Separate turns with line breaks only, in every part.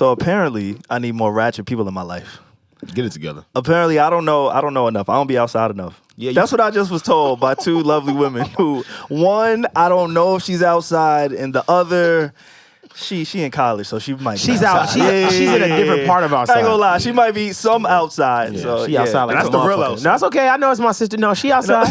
So apparently, I need more ratchet people in my life.
Get it together.
Apparently, I don't know enough. I don't be outside enough. Yeah, that's what I just was told by two lovely women who, one, I don't know if she's outside, and the other, she in college, so she might be
She's
outside.
out. She's in a different part of outside.
I ain't gonna lie, she might be some outside.
Yeah,
so
she outside like
that's the real outside.
No, it's okay. I know it's my sister. No, she outside.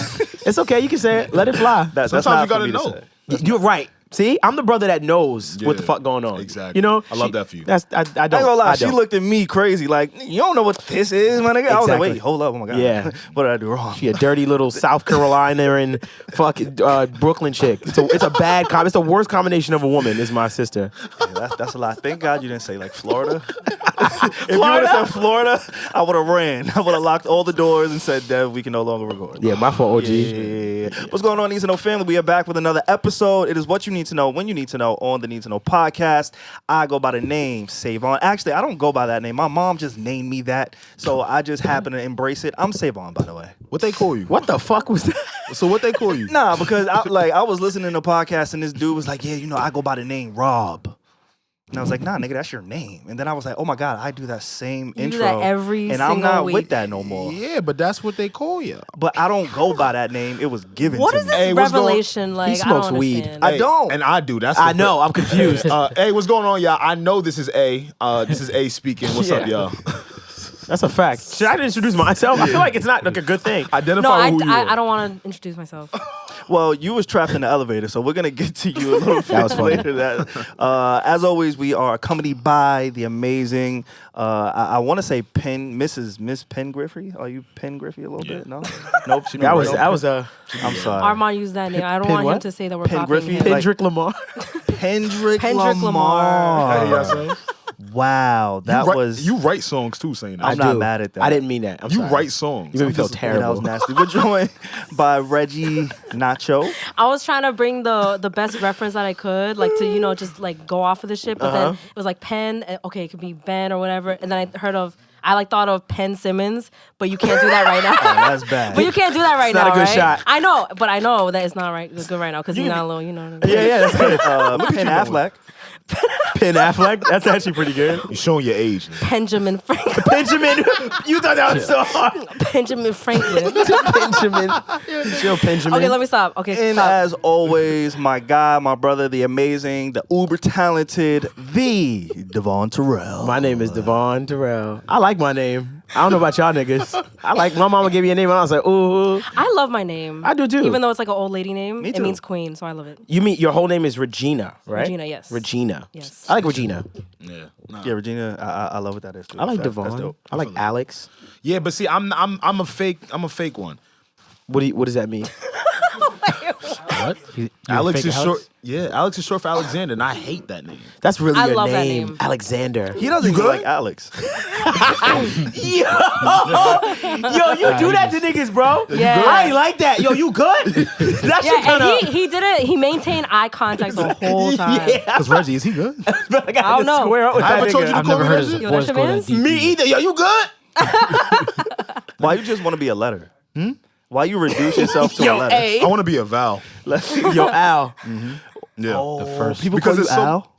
It's okay. You can say it. Let it fly.
That's
Sometimes
not
you gotta
for me
know.
to say.
You're right. See, I'm the brother that knows what the fuck going on.
Exactly.
You know,
I love that for you.
That's I don't.
I ain't gonna lie,
I
she
don't.
looked at me crazy like, you don't know what this is, my nigga. I was like,
Exactly.
wait, hold up, oh my God.
Yeah.
What did I do wrong?
She a dirty little South Carolina and fucking Brooklyn chick. It's a bad It's the worst combination of a woman. Is my sister.
Yeah, that's a lot. Thank God you didn't say like Florida. If you would have said Florida, I would have ran. I would have locked all the doors and said, Dev, we can no longer record.
Yeah, my fault, OG.
Yeah. What's going on, Need to Know family? We are back with another episode. It is what you need to know when you need to know on the Need to Know podcast. I go by the name SaVon. Actually, I don't go by that name. My mom just named me that, so I just happen to embrace it. I'm SaVon, by the way.
What they call you?
What the fuck was that?
So what they call you?
Nah, because I was listening to a podcast and this dude was like, yeah, you know, I go by the name Rob. And I was like, nah, nigga, that's your name. And then I was like, oh my God, I do that same intro.
Do that every
and
single
I'm not
week.
with that no more.
Yeah, but that's what they call you.
But I don't go by that name. It was given
What
to
is
me.
this
Hey, what's going-
revelation like?
He smokes
I don't
weed.
understand.
I don't.
And I do. That's
I
the
know. I'm confused.
Hey, what's going on, y'all? I know this is A. This is A speaking. What's up, y'all?
That's a fact. Should I introduce myself? I feel like it's not like a good thing.
Identify
No,
with who you are.
I don't want to introduce myself.
Well, you was trapped in the elevator, so we're gonna get to you a little bit later. As always, we are accompanied by the amazing. I want to say Miss Penn Griffey. Are you Penn Griffey a little bit? No, nope.
That was
I'm sorry.
Armand used that name. I don't
Pin
want
what?
him to say that we're
Penn
copying
Griffey?
him.
Kendrick Lamar.
Pendrick
Lamar.
Lamar.
Hey, y'all say?
Wow, that was.
You write songs too, saying that.
I'm not mad at that.
I didn't mean that. I'm
You
sorry.
write songs.
You made me feel
That
terrible.
was nasty. We're joined by Regi Nacho.
I was trying to bring the best reference that I could, like to, you know, just like go off of the shit. But then it was like Penn, okay, it could be Ben or whatever. And then I thought of Penn Simmons, but you can't do that right now.
Oh, that's bad.
But you can't do that right
It's
now,
not a good
right?
shot.
I know, but I know that it's not good right now because he's not a little, you know.
Yeah, that's good.
Penn Affleck.
Ben Affleck. That's actually pretty good.
You're showing your age.
Benjamin Franklin.
Benjamin. You thought that was so hard.
Benjamin Franklin.
Benjamin. Chill, Benjamin.
Okay, let me stop. Okay,
And
stop.
as always, my guy, my brother, the amazing, the uber talented, the Devvon Terrell.
My name is Devvon Terrell. I like my name. I don't know about y'all niggas. I like my mama gave me a name and I was like, ooh.
I love my name.
I do too.
Even though it's like an old lady name,
Me
it
too.
means queen, so I love it.
You mean your whole name is Regina, right?
Regina, yes.
Regina.
Yes.
I like Regina.
Yeah.
Yeah, Regina, I love what that is. Too.
I like
That's
Devvon.
dope.
I like Alex.
Yeah, but see, I'm a fake one.
What does that mean?
What? Alex is short. Yeah, Alex is short for Alexander, and I hate that name.
That's really
I
your
love that
name.
name.
Alexander.
He doesn't even like Alex.
Yo, you do that to niggas, bro.
Yeah.
I ain't like that. Yo, you good? That shit
Yeah,
kinda,
and he did it. He maintained eye contact the whole time.
Yeah.
Because Reggie, is he good?
I
don't know.
Square up with
I
that
haven't told you
nigga.
to
I've
call
never
me
heard
Reggie.
his
Yo,
voice
that's
go
your
that
man's?
deep.
Me either. Yo, you good?
Why you just want to be a letter? Why you reduce yourself to a
Yo,
letter?
A.
I want to be a Val.
Yo, Al.
Yeah.
Oh,
first-
people
Because
call you
it's so-
Al?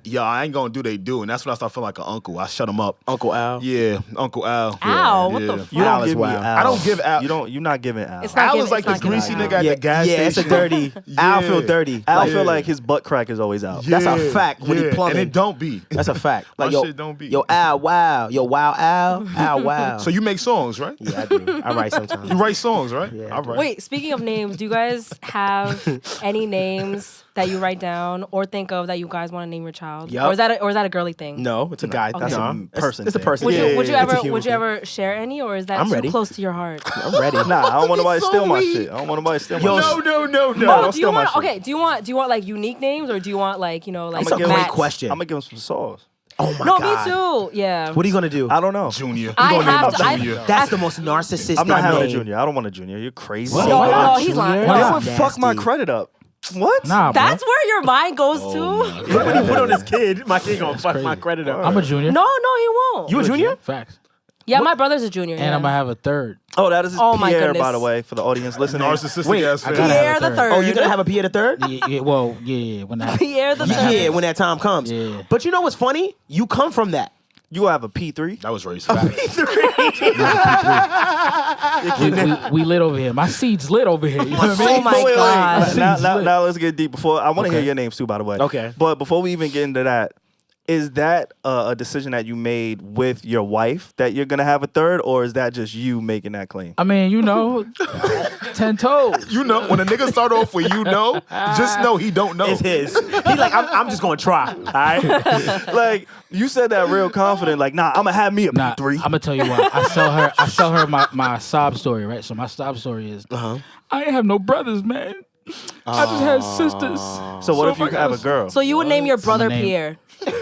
Yeah, I ain't gonna do they do, and that's when I start feeling like an uncle. I shut him up.
Uncle Al.
Yeah, Uncle Al.
Al,
yeah,
what the
yeah.
fuck?
You
Al
don't
is
give me
wild.
Al.
I don't give Al.
You're not giving Al.
It's not
Al
giving-
is like
it's
the
not giving
greasy
Al.
nigga at
Yeah,
the gas
yeah,
station.
it's a dirty. Al feel dirty.
Al
Like,
feel like his butt crack is always out.
That's a fact when he
Yeah,
plumbing.
and it don't be.
That's a fact. Like,
My
yo,
shit don't be.
Yo, Al, wow. Yo, wow, Al. Al, wow.
So you make songs, right?
Yeah, I do. I write sometimes.
You write songs, right?
Yeah.
I write.
Wait, speaking of names, do you guys have any names that you write down or think of that you guys want to name your child?
Yup.
Or is that a girly thing?
No, it's a guy.
That's
a
no,
person
It's a
thing.
person.
Would
yeah,
you would you
yeah, it's a
ever
human
would you
thing.
ever share any, or is that
I'm
too
ready.
close to your heart?
I'm ready.
Nah, I don't want nobody to
so
steal my
weak.
shit. I don't want nobody to steal
Yo,
my
No,
shit.
no, no,
No,
no.
don't
do you
steal my
want
shit.
okay? Do you want like unique names, or do you want like like
It's a
give
great
Max?
question.
I'm gonna give him some sauce.
Oh my
No,
god.
me too. Yeah.
What are you gonna do?
I don't know.
Junior.
I
You gonna name
have
him
to.
Junior.
That's the most narcissistic
I'm not having a
name.
junior. I don't want a junior. You're crazy.
What?
No,
Why
no,
not,
he's
Junior?
lying.
Why
That
not?
would fuck my
Nasty.
credit up. What?
Nah, bro.
That's where your mind goes to.
Look what he put on his kid. My kid gonna fuck my credit up.
I'm a junior.
No, he won't.
You a junior?
Facts.
Yeah, my brother's a junior.
And I'm gonna have a third.
Oh, that is
my
Pierre,
goodness.
by the way, for the audience listening.
Narcissistic ass
I
fan.
gotta have
Pierre
a
the
third.
third.
Oh, you're gonna have a Pierre the third?
Yeah. When I
Pierre the third.
Yeah, when that time comes.
Yeah.
But you know what's funny? You come from that.
You will have a P3.
That was racist.
we lit over here. My seed's lit over here. You know what I mean?
Oh my God.
Now let's get deep. I want to hear your names too, by the way.
Okay.
But before we even get into that, is that a decision that you made with your wife that you're gonna have a third, or is that just you making that claim?
I mean, 10 toes.
You know, when a nigga start off with just know he don't know.
It's his. He like, I'm just gonna try. All right.
Like you said that real confident. Like, nah, I'm gonna have me a
Nah,
P3.
I'm gonna tell you why. I sell her my sob story, right? So my sob story is, I ain't have no brothers, man. I just had sisters.
So what if you
my
have a
gosh.
girl?
So you would name your brother
name-
Pierre.
No.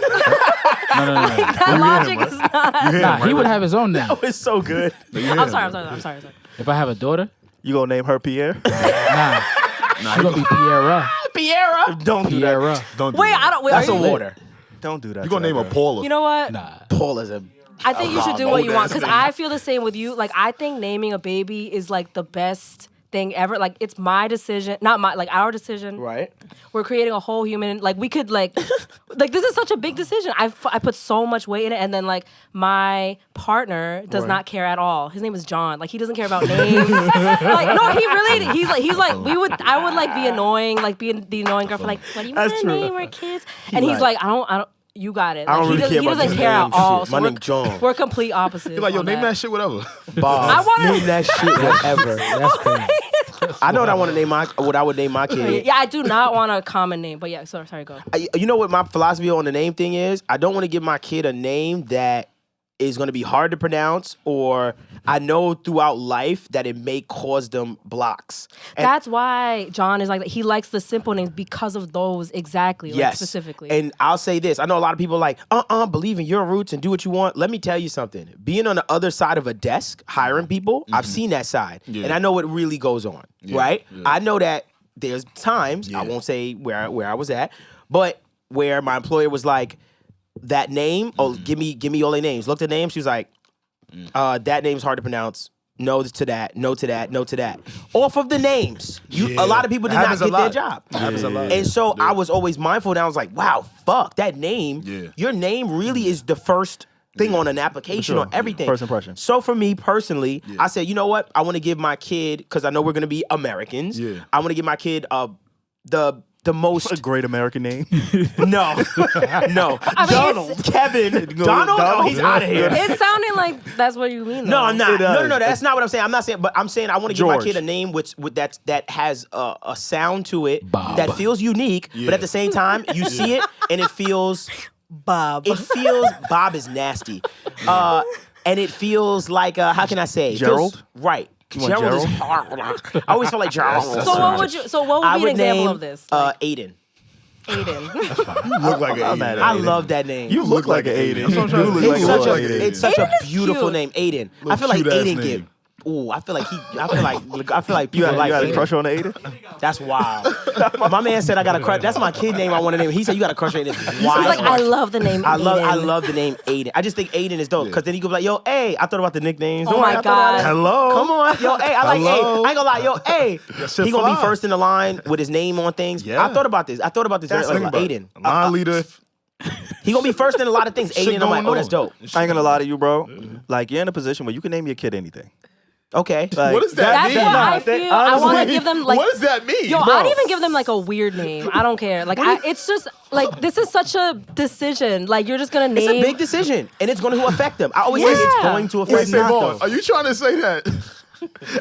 That logic is not.
Nah, he would have his own name.
It's so good.
I'm sorry.
If I have a daughter,
You gonna name her Pierre?
nah, she gonna be Pierre.
Pierre.
Don't do that.
Pierre.
Don't do
Wait,
that.
I don't. Wait,
That's
are
a
you,
water.
Don't do that.
You gonna name her
her
Paula.
You know what?
Nah.
Paul is a.
I think you should do what you want because
name.
I feel the same with you. Like I think naming a baby is like the best thing ever. Like it's my decision, not our decision.
Right.
We're creating a whole human. Like we could like this is such a big decision. I put so much weight in it, and then like my partner does not care at all. His name is John. Like he doesn't care about names. Like no, he really. He's like I would like be annoying, like be the annoying girlfriend. Like what do you want to name our kids? And he's like I don't. You got it.
I don't
Like,
really care
he
about
doesn't
this
care
name
at all.
shit.
So
My
we're-
name John.
We're complete opposites.
You're like, yo,
on
name that shit whatever.
Bob.
I wanna-
name that shit whatever.
That's crazy.
I know what I want to name what I would name my kid.
Yeah, I do not want a common name, but yeah, sorry, go.
You know what my philosophy on the name thing is? I don't want to give my kid a name that is going to be hard to pronounce, or I know throughout life that it may cause them blocks. And
That's why John is like that. He likes the simple names because of those exactly, like
yes,
specifically.
And I'll say this: I know a lot of people are like, believe in your roots and do what you want. Let me tell you something. Being on the other side of a desk, hiring people, I've seen that side, and I know what really goes on. Right?
Yeah.
I know that there's times I won't say where I was at, but where my employer was like, that name, give me all their names. Looked at names, she was like, that name's hard to pronounce. No to that, no to that, no to that. Off of the names. A lot of people did not get their job.
Happens a lot.
And so I was always mindful, and I was like, wow, fuck, that name,
Yeah.
your name really is the first thing on an application or everything.
First impression.
So for me personally, I said, you know what? I want to give my kid, because I know we're going to be Americans, I want to give my kid the most
A great American name.
no. Donald, Kevin, Donald. Oh, he's out of here.
It's sounding like that's what you mean.
No, I'm not.
It does.
No. That's not what I'm saying. I'm not saying, but I'm saying I want to give my
George.
kid a name with that has a sound to it
Bob.
that feels unique, but at the same time you see it and it feels.
Bob.
It feels Bob is nasty, and it feels like how can I say? It feels-
Gerald?
right.
want
Gerald is
Gerald?
hard. I always feel like Gerald.
So what would
I
be an
would
example
name
of this? Like,
Aiden.
Aiden.
You look like an
mad
Aiden.
at
I love that name.
You look like an Aiden.
That's what I'm trying to
You
say.
look
It's
like
such
a
Like
a
Aiden.
it's such a
Aiden is
beautiful
cute.
name, Aiden. I
Little
feel like
cute-ass
Aiden
name.
get. Ooh, I feel like
You got a
Aiden.
crush on Aiden?
That's wild. My man said I got a crush. That's my kid name I want to name. He said you got a crush on Aiden.
He's
Wild.
like, I love the name.
I
Aiden.
love the name Aiden. I just think Aiden is dope because then you go be like, yo, hey, I thought about the nicknames.
Oh
Don't
my
worry, I thought about
God.
it.
Hello?
Come on, yo, hey, I like hey.
Hello?
I ain't gonna lie, yo, hey.
shit
He gonna be
fly.
first in the line with his name on things.
Yeah.
I thought about this.
That's
Like,
the thing
Aiden.
about it. Line leader.
He gonna be first in a lot of things.
Shit
Aiden, I'm like,
going
oh, that's
on.
dope.
I ain't gonna lie to you, bro. Like, you're in a position where you can name your kid anything.
Okay.
Like,
What does that
That's
mean?
what I feel. I want to give them like.
What does that mean?
Yo,
bro?
I'd even give them like a weird name. I don't care. Like, it's just like this is such a decision. Like, you're just gonna
It's
name.
a big decision, and it's going to affect them. I always say it's
Yeah.
going to
Wait,
affect them.
SaVon, are you trying to say that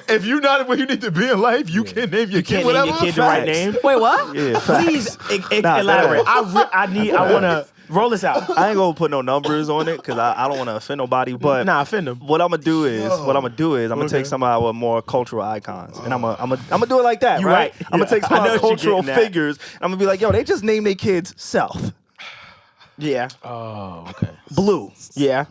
if you're not where you need to be in life, you can name your kid
Can't
whatever?
name your kid the right
Facts.
name.
Wait, what?
Yeah,
Please
Nah,
elaborate.
that-
I want to roll this out.
I ain't gonna put no numbers on it because I don't want to offend nobody. But
Nah, offend them.
what I'm gonna do is I'm gonna take some of our more cultural icons and I'm gonna do it like that,
You
right?
right.
I'm gonna take some
I
of
know
our
what you're
cultural
getting at.
figures. I'm gonna be like, yo, they just named their kids South,
Yeah.
Oh, okay.
Blue.
Yeah.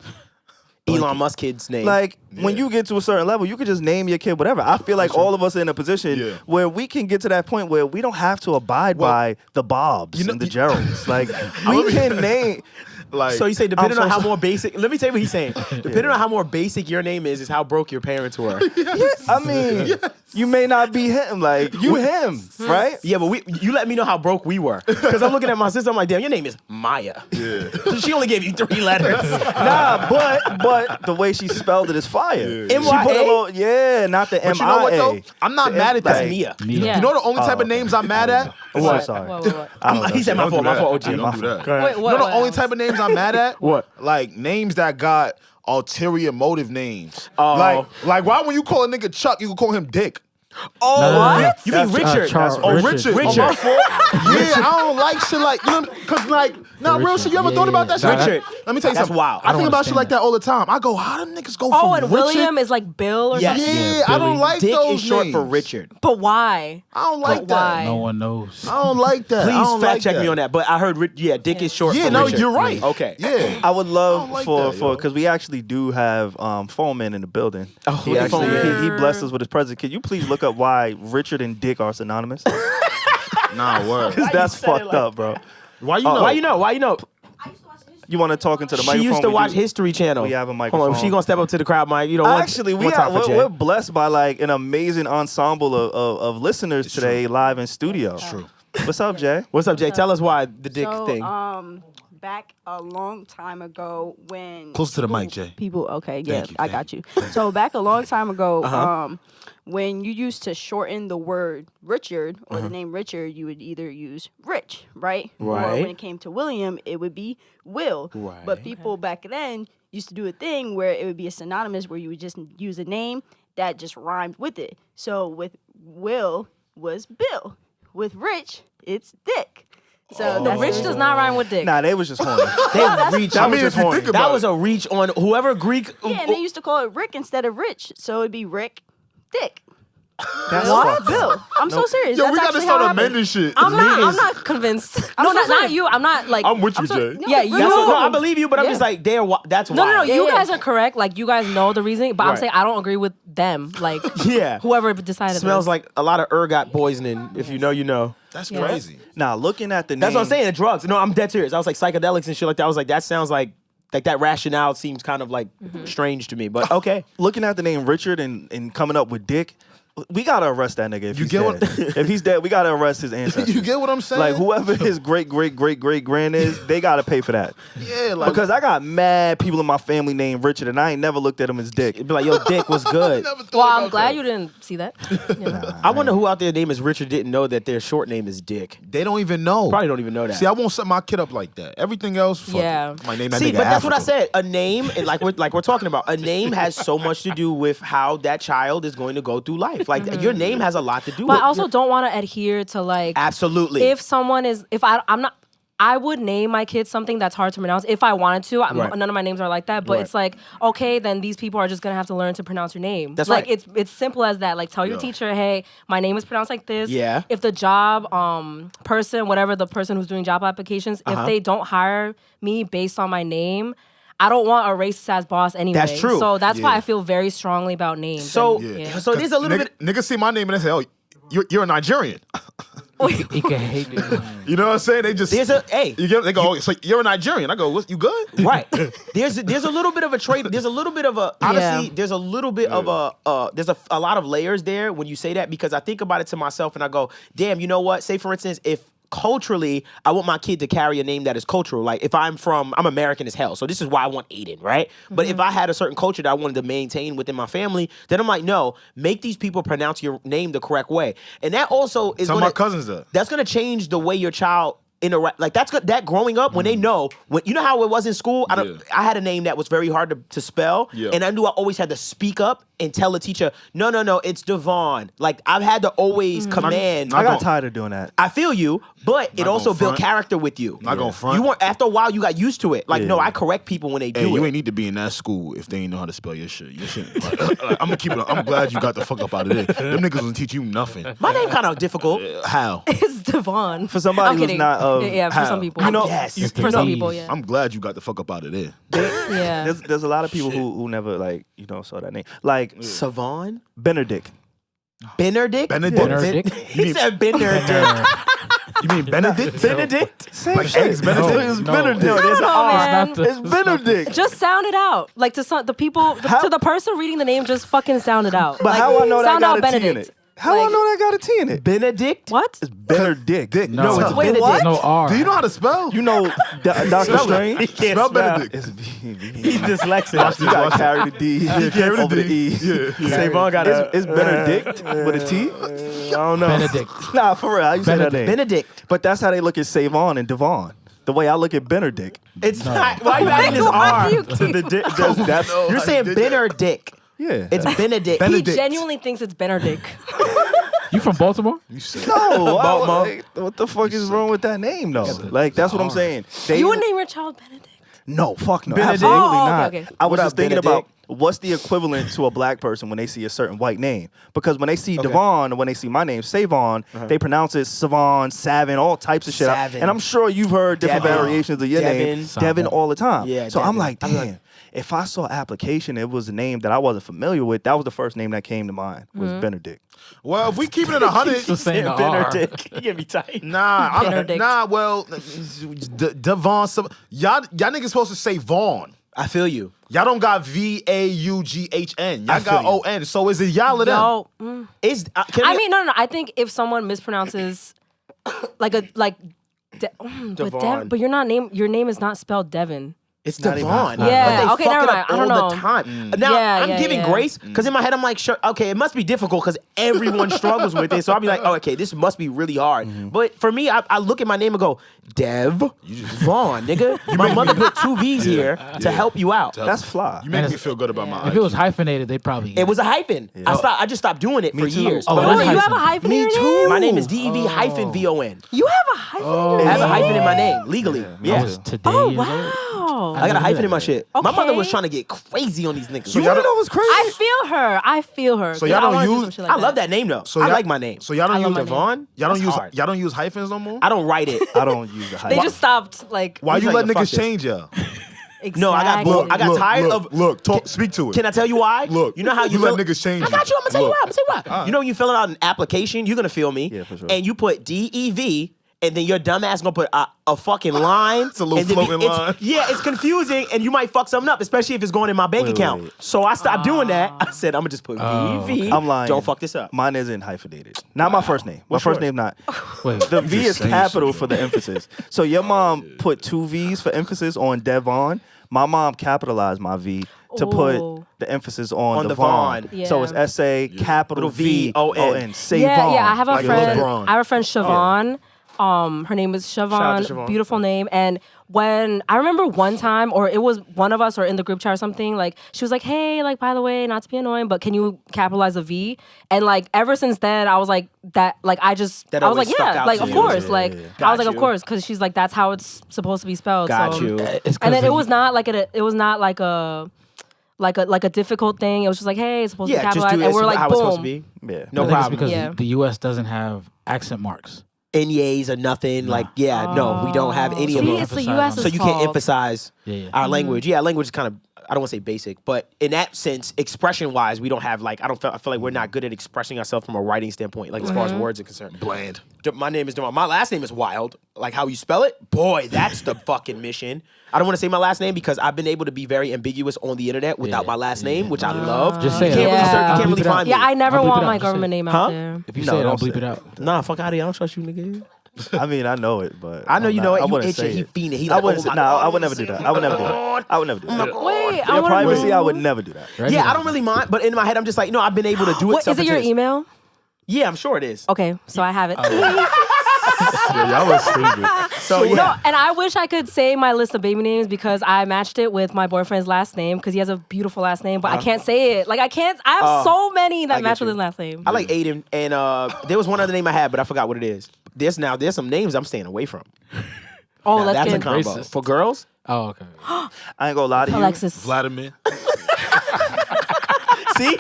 Elon Musk kid's name.
Like when you get to a certain level, you can just name your kid whatever. I feel like all of us are in a position
Yeah.
where we can get to that point where we don't have to abide by the Bobs
you know-
and the Geralds. Like we can name.
Like,
So you say depending
I'm
on
so
how more basic. Let me tell you what he's saying. Depending on how more basic your name is how broke your parents were.
I mean, you may not be him. Like you him, right?
Yeah, but you let me know how broke we were. Because I'm looking at my sister. I'm like, damn, your name is Maya.
yeah.
So she only gave you 3 letters.
Nah, but the way she spelled it is fire.
Yeah.
She put a
M-Y-A?
little, yeah, not the
But you know what though?
M-I-A.
I'm not
The
mad at
M-
that.
like-
Mia.
Yeah.
You know the only type of names I'm mad at?
I'm sorry.
What?
I don't know.
He said my
Don't
fault.
do
My fault.
that.
OG.
Don't do that.
Wait,
You
what?
know the
what
only
else?
type of names I'm mad at?
What?
Like names that got ulterior motive names.
Oh.
Like why when you call a nigga Chuck, you can call him Dick?
Oh,
No, no, no.
what? You mean Richard?
Charles.
Oh, Richard.
Richard.
Oh, my fault. Yeah, I don't like shit like, you know, because like, nah, real shit, you ever thought about that shit?
Richard.
Let me tell you
That's
something.
wild.
I think
don't
about shit
understand
like that all the time. I go, how them niggas go
Oh,
from
and
Richard?
William is like Bill or
Yes.
something.
Yeah,
Yeah,
I don't
Billy.
like
Dick
those
is short
names.
for Richard.
But why?
I don't like
But
that.
why?
No one knows.
I don't like that. I
Please
don't
fact
like
check
that.
me on that. But I heard, Dick is short
Yeah,
for
no,
Richard.
you're right.
Okay.
Yeah.
I would love
like
for
that, yo.
because we actually do have Foreman in the building.
Oh,
he
look at
actually
Foreman.
he blessed us with his presence. Can you please look up why Richard and Dick are synonymous?
Nah, word.
Because that's
said it
fucked
like-
up, bro.
Why you know?
Why you know? Why you know?
You want to talk into the
She
microphone?
used to
We
watch
do-
History Channel.
we have a
Hold
microphone.
on, she gonna step up to the crowd, Mike. You know,
Actually,
one time for Jay.
we're blessed by like an amazing ensemble of listeners today live in studio.
True.
What's up, Jay?
What's up, Jay? Tell us why the Dick
So,
thing.
back a long time ago when
Close to the mic, Jay.
people okay, yeah,
Thank you,
I
thank
got you. So back a long time ago,
Uh-huh.
when you used to shorten the word Richard or
Uh-huh.
the name Richard, you would either use Rich, right? Or
Right.
when it came to William, it would be Will.
Right.
But people back then used to do a thing where it would be a synonymous where you would just use a name that just rhymed with it. So with Will was Bill. With Rich, it's Dick. So
The
that's
rich does not rhyme with Dick.
Nah, they was just horny.
They reached.
I mean, if you think
that
about
was
it.
a reach on whoever Greek.
Yeah, and they used to call it Rick instead of Rich, so it'd be Rick, Dick.
That's
Bill,
fucked up.
Bill. I'm so serious.
Yo,
That's
we gotta
actually
start
how it happened.
amending shit.
I'm not convinced. No,
so
not
serious.
you. I'm not like.
I'm with you,
so-
Jay.
no,
Yeah,
really.
you
That's
know.
no, I believe you, but I'm
Yeah.
just like, that's
No,
wild.
you
Yeah.
guys are correct. Like, you guys know the reasoning, but I'm
Right.
saying I don't agree with them. Like,
Yeah.
whoever decided
Smells
this.
like a lot of ergot poisoning. If you know, you know.
That's
Yeah.
crazy.
Now, looking at the name.
That's what I'm saying. The drugs. No, I'm dead serious. I was like psychedelics and shit like that. I was like, that sounds like that rationale seems kind of like strange to me. But okay.
Looking at the name Richard and coming up with Dick, we gotta arrest that nigga if
You
he's
get
dead.
what-
If he's dead, we gotta arrest his ancestors.
You get what I'm saying?
Like whoever his great grand is, they gotta pay for that.
Yeah, like
Because I got mad people in my family named Richard, and I ain't never looked at him as Dick.
It'd be like, yo, Dick was good.
never thought
Well, I'm
about
glad
that.
you didn't see that. You know?
I wonder who out there name is Richard didn't know that their short name is Dick.
They don't even know.
Probably don't even know that.
See, I won't set my kid up like that. Everything else, fuck
Yeah.
it. My name that
See,
nigga
but that's what I
Africa.
said. A name, and like we're talking about, a name has so much to do with how that child is going to go through life. Like your name has a lot to do
But
with
I also don't want to adhere to like
absolutely.
if someone is I'm not. I would name my kids something that's hard to pronounce if I wanted to.
Right.
None of my names are like that, but
Right.
it's like, okay, then these people are just gonna have to learn to pronounce your name.
That's
like
right.
it's simple as that. Like tell your
Yeah.
teacher, hey, my name is pronounced like this.
Yeah.
If the job person, whatever the person who's doing job applications, if they don't hire me based on my name, I don't want a racist ass boss anyway.
That's true.
So that's why
Yeah.
I feel very strongly about names.
so
And- yeah.
so there's a little bit.
Niggas see my name and they say, "Oh, you're a Nigerian."
He can hate it.
You know what I'm saying? They just
There's a hey.
You get, they go, "Oh, so you're a Nigerian." I go, "What? You good?"
Right. There's a little bit of a trait. There's a little bit of a honestly.
Yeah.
There's a little bit of there's a lot of layers there when you say that because I think about it to myself and I go, damn. You know what? Say for instance, if culturally I want my kid to carry a name that is cultural. Like if I'm American as hell, so this is why I want Aiden, right? But if I had a certain culture that I wanted to maintain within my family, then I'm like, no, make these people pronounce your name the correct way, and that also is
Tell
gonna,
my cousins that.
that's gonna change the way your child interact. Like that's good. That growing up when they know when you know how it was in school. I had a name that was very hard to spell,
Yeah.
and I knew I always had to speak up and tell the teacher, no, it's Devon. Like I've had to always command.
I got tired of doing that.
I feel you, but it
Not
also
gonna
built
front.
character with you.
Not gonna front.
You weren't after a while. You got used to it. Like no,
Yeah.
I correct people when they
Hey,
do
you
it.
ain't need to be in that school if they ain't know how to spell your shit. Your shit. Like, I'm gonna keep it. I'm glad you got the fuck up out of there. Them niggas doesn't teach you nothing.
My name kind of difficult.
How?
It's Devon.
For somebody
I'm
who's
kidding.
not of
yeah, for
how?
some people.
You know,
Yes.
you-
for some people, yeah.
I'm glad you got the fuck up out of there.
Yeah.
there's a lot of people who never like saw that name. Like
SaVon?
Benedict.
Benedict?
Benedict.
He said Benedict.
You mean Benedict?
Benedict?
Same
Like
shit.
eggs Benedict?
It's
No.
Benedict.
No, there's an
Oh,
R.
man.
It's Benedict.
Just sound it out. Like to the people, to the person reading the name, just fucking sound it out.
But
like,
how I know that
sound
got
out
a T in
Benedict.
it? How I
Like-
know that got a T in it?
Benedict?
What?
It's Benedict.
Dick.
No,
it's
Wait,
Benedict.
what?
No R.
Do you know how to spell?
You know Doctor
Spell it.
Strange?
He can't
Spell
spell.
Benedict.
It's
He's dyslexic.
You gotta carry the D
carry the
over the
D.
E.
Yeah.
SaVon got a...
It's Benedict with a T?
I don't know.
Benedict.
Nah, for real. How you say that name?
Benedict.
But that's how they look at SaVon and Devvon. The way I look at Benedict.
It's not... Why you adding this
Why
R?
do you
to
keep-
the dick?
That's-
You're saying
did
Ben or Dick.
Yeah.
It's Benedict.
He
Benedict.
genuinely thinks it's Benedict.
You from Baltimore?
You said
No,
Baltimore.
what the fuck is wrong with that name though? Like that's what I'm saying. They,
You would name your child Benedict?
no, fuck no,
Benedict.
absolutely
Oh, okay,
not.
okay.
I was
What
just
up,
thinking
Benedict?
about what's the equivalent to a black person when they see a certain white name. Because when they see Devvon or when they see my name, SaVon, they pronounce it SaVon, SaVon, all types of shit.
SaVon.
And I'm sure you've heard different
Devvon.
variations of your name,
Devvon.
Devin, all the time.
Yeah,
so I'm
Devin.
like,
I'm
damn.
like-
if I saw application, it was a name that I wasn't familiar with. That was the first name that came to mind. Was Benedict.
well, if we keep it at 100,
Still saying the R.
Benedict. You get me tight.
Benedict.
well, Devon, y'all niggas supposed to say Vaughn.
I feel you.
Y'all don't got VAUGHN.
I
Y'all
feel
got
you.
ON. So is it y'all or them?
No.
Is
I mean, no. I think if someone mispronounces, but
Devon.
but you're not name. Your name is not spelled Devin.
it's
Not even-
Devon.
Yeah,
But they
okay,
fuck
never
it
mind.
up
I don't
all the
know.
time. Now
Yeah,
I'm
yeah,
giving
yeah.
grace because in my head I'm like, sure, okay, it must be difficult because everyone struggles with it. So I'll be like, oh, okay, this must be really hard. But for me, I look at my name and go, Dev Vaughn, nigga. My mother put 2 V's here to help you out.
That's fly.
You make me feel good about my
If it was hyphenated, they probably.
It was a hyphen. I just stopped doing it for
too.
years.
Oh,
But
that's
Oh, you have a
hyphen.
hyphen
me
in your
too.
name?
My name is DEV hyphen VON.
You have a hyphen in your
I have a
name?
hyphen in my name legally.
I
Yeah.
was today.
Oh,
years old.
wow.
I got a hyphen in my shit. My mother was
Okay.
trying to get crazy on these niggas.
So
You
y'all
wanna know
don't,
what's crazy?
I feel her.
So y'all
I
don't
wanna do
use-
some shit like
I love that name though.
so
I
y'all-
like my name.
So y'all
I
don't
love
use
my name.
Devon.
y'all don't
That's
use
hard.
y'all don't use hyphens no more.
I don't write it.
I don't use the
They
hyphen.
just stopped like.
Why you
like,
let
fuck
niggas
this.
change y'all?
Exactly.
No, I got bored. I got tired of.
Look. Talk. Speak to it.
Can I tell you why?
Look,
you know how you
let
fill-
niggas change
I got you. I'm gonna tell you
Look.
why. I'm gonna tell you why. You know when you filling out an application, you're gonna feel me.
Yeah, for sure.
And you put DEV, and then your dumb ass gonna put a fucking line.
It's a little
and then
floating line.
Yeah, it's confusing, and you might fuck something up, especially if it's going in my bank
Wait,
account.
wait.
So I stopped doing that. I said I'm gonna just put VEV.
I'm lying.
Don't fuck this up.
Mine isn't hyphenated. Not my first name. My
What's
first
yours?
name not.
Wait,
The V
just
is
saying
capital
shit,
for the emphasis. So your mom put 2 V's for emphasis on Devon. My mom capitalized my V to put
Ooh.
the emphasis on,
On
the
Devon.
Vaughn. So it's
Yeah.
SA capital
Little V-O-N.
V-O-N. SaVon.
Yeah, I have a
Like
friend.
LeBron.
I have a friend Siobhan. Her name is
Shout out to
Siobhan.
Siobhan.
Beautiful name. And when I remember one time, or it was one of us, or in the group chat or something, like she was like, "Hey, like by the way, not to be annoying, but can you capitalize a V?" And like ever since then, I was like that. Like I was
always
like,
stuck
yeah,
out
like
to
of
you.
course,
Yeah,
like
yeah, yeah.
I was
Got
like, of
you.
course, because she's like that's how it's supposed to be spelled.
Got
so.
you.
it's 'cause
And then
of-
it was not like it was not like a. Like a difficult thing. It was just like, hey, it's supposed to be
Yeah, just
capitalized,
do
and
it
we're like,
how
boom.
it's supposed to be.
Yeah.
No
I think it's
problem.
because
Yeah.
the U.S. doesn't have accent marks.
NYAs or nothing. Like, yeah, no, we don't have any of
See,
them.
it's the
Emphasize
U.S.
on
So you can't
fault.
emphasize
Yeah.
our language. Yeah, language is kind of, I don't want to say basic, but in that sense, expression-wise, we don't have like, I feel like we're not good at expressing ourselves from a writing standpoint, like as far as words are concerned.
Bland.
My name is Devon. My last name is Wild. Like how you spell it, boy, that's the fucking mission. I don't want to say my last name because I've been able to be very ambiguous on the internet without
Yeah,
my last name, which I love.
Just say
you
it.
can't really
Yeah.
search, you
I'll
can't
bleep
really
it out.
find
Yeah,
me.
I never
I'll bleep
want
it
my
out, just
government
say it.
name
Huh?
out there.
If you
No,
say it, I'll
don't
bleep
say
it
it.
out.
Nah, fuck out of here. I don't trust you, nigga.
I mean, I know it, but
I know you know it.
I
You
wouldn't
itching.
say
He
it.
fiending. He
I
like,
wouldn't
oh
say,
my
no,
God.
I would never do that. I would never do that. I would never do that.
Wait, I
Your
want
privacy,
to
I would never do that.
Right?
Yeah, I don't really mind, but in my head, I'm just like, no, I've been able to do it.
What is it? Your email?
Yeah, I'm sure it is.
Okay, so I have it.
Yeah, y'all was stupid.
So yeah.
No, and I wish I could say my list of baby names because I matched it with my boyfriend's last name because he has a beautiful last name, but I can't say it. Like I can't. I have so many
I
that
get
match with
you.
his last name.
I like Aiden, and there was one other name I had, but I forgot what it is. There's some names I'm staying away from.
Oh,
Now,
let's
that's a
get
combo
Racist.
for girls.
Oh, okay.
I ain't gonna lie to you.
Alexis.
Vladimir.
See?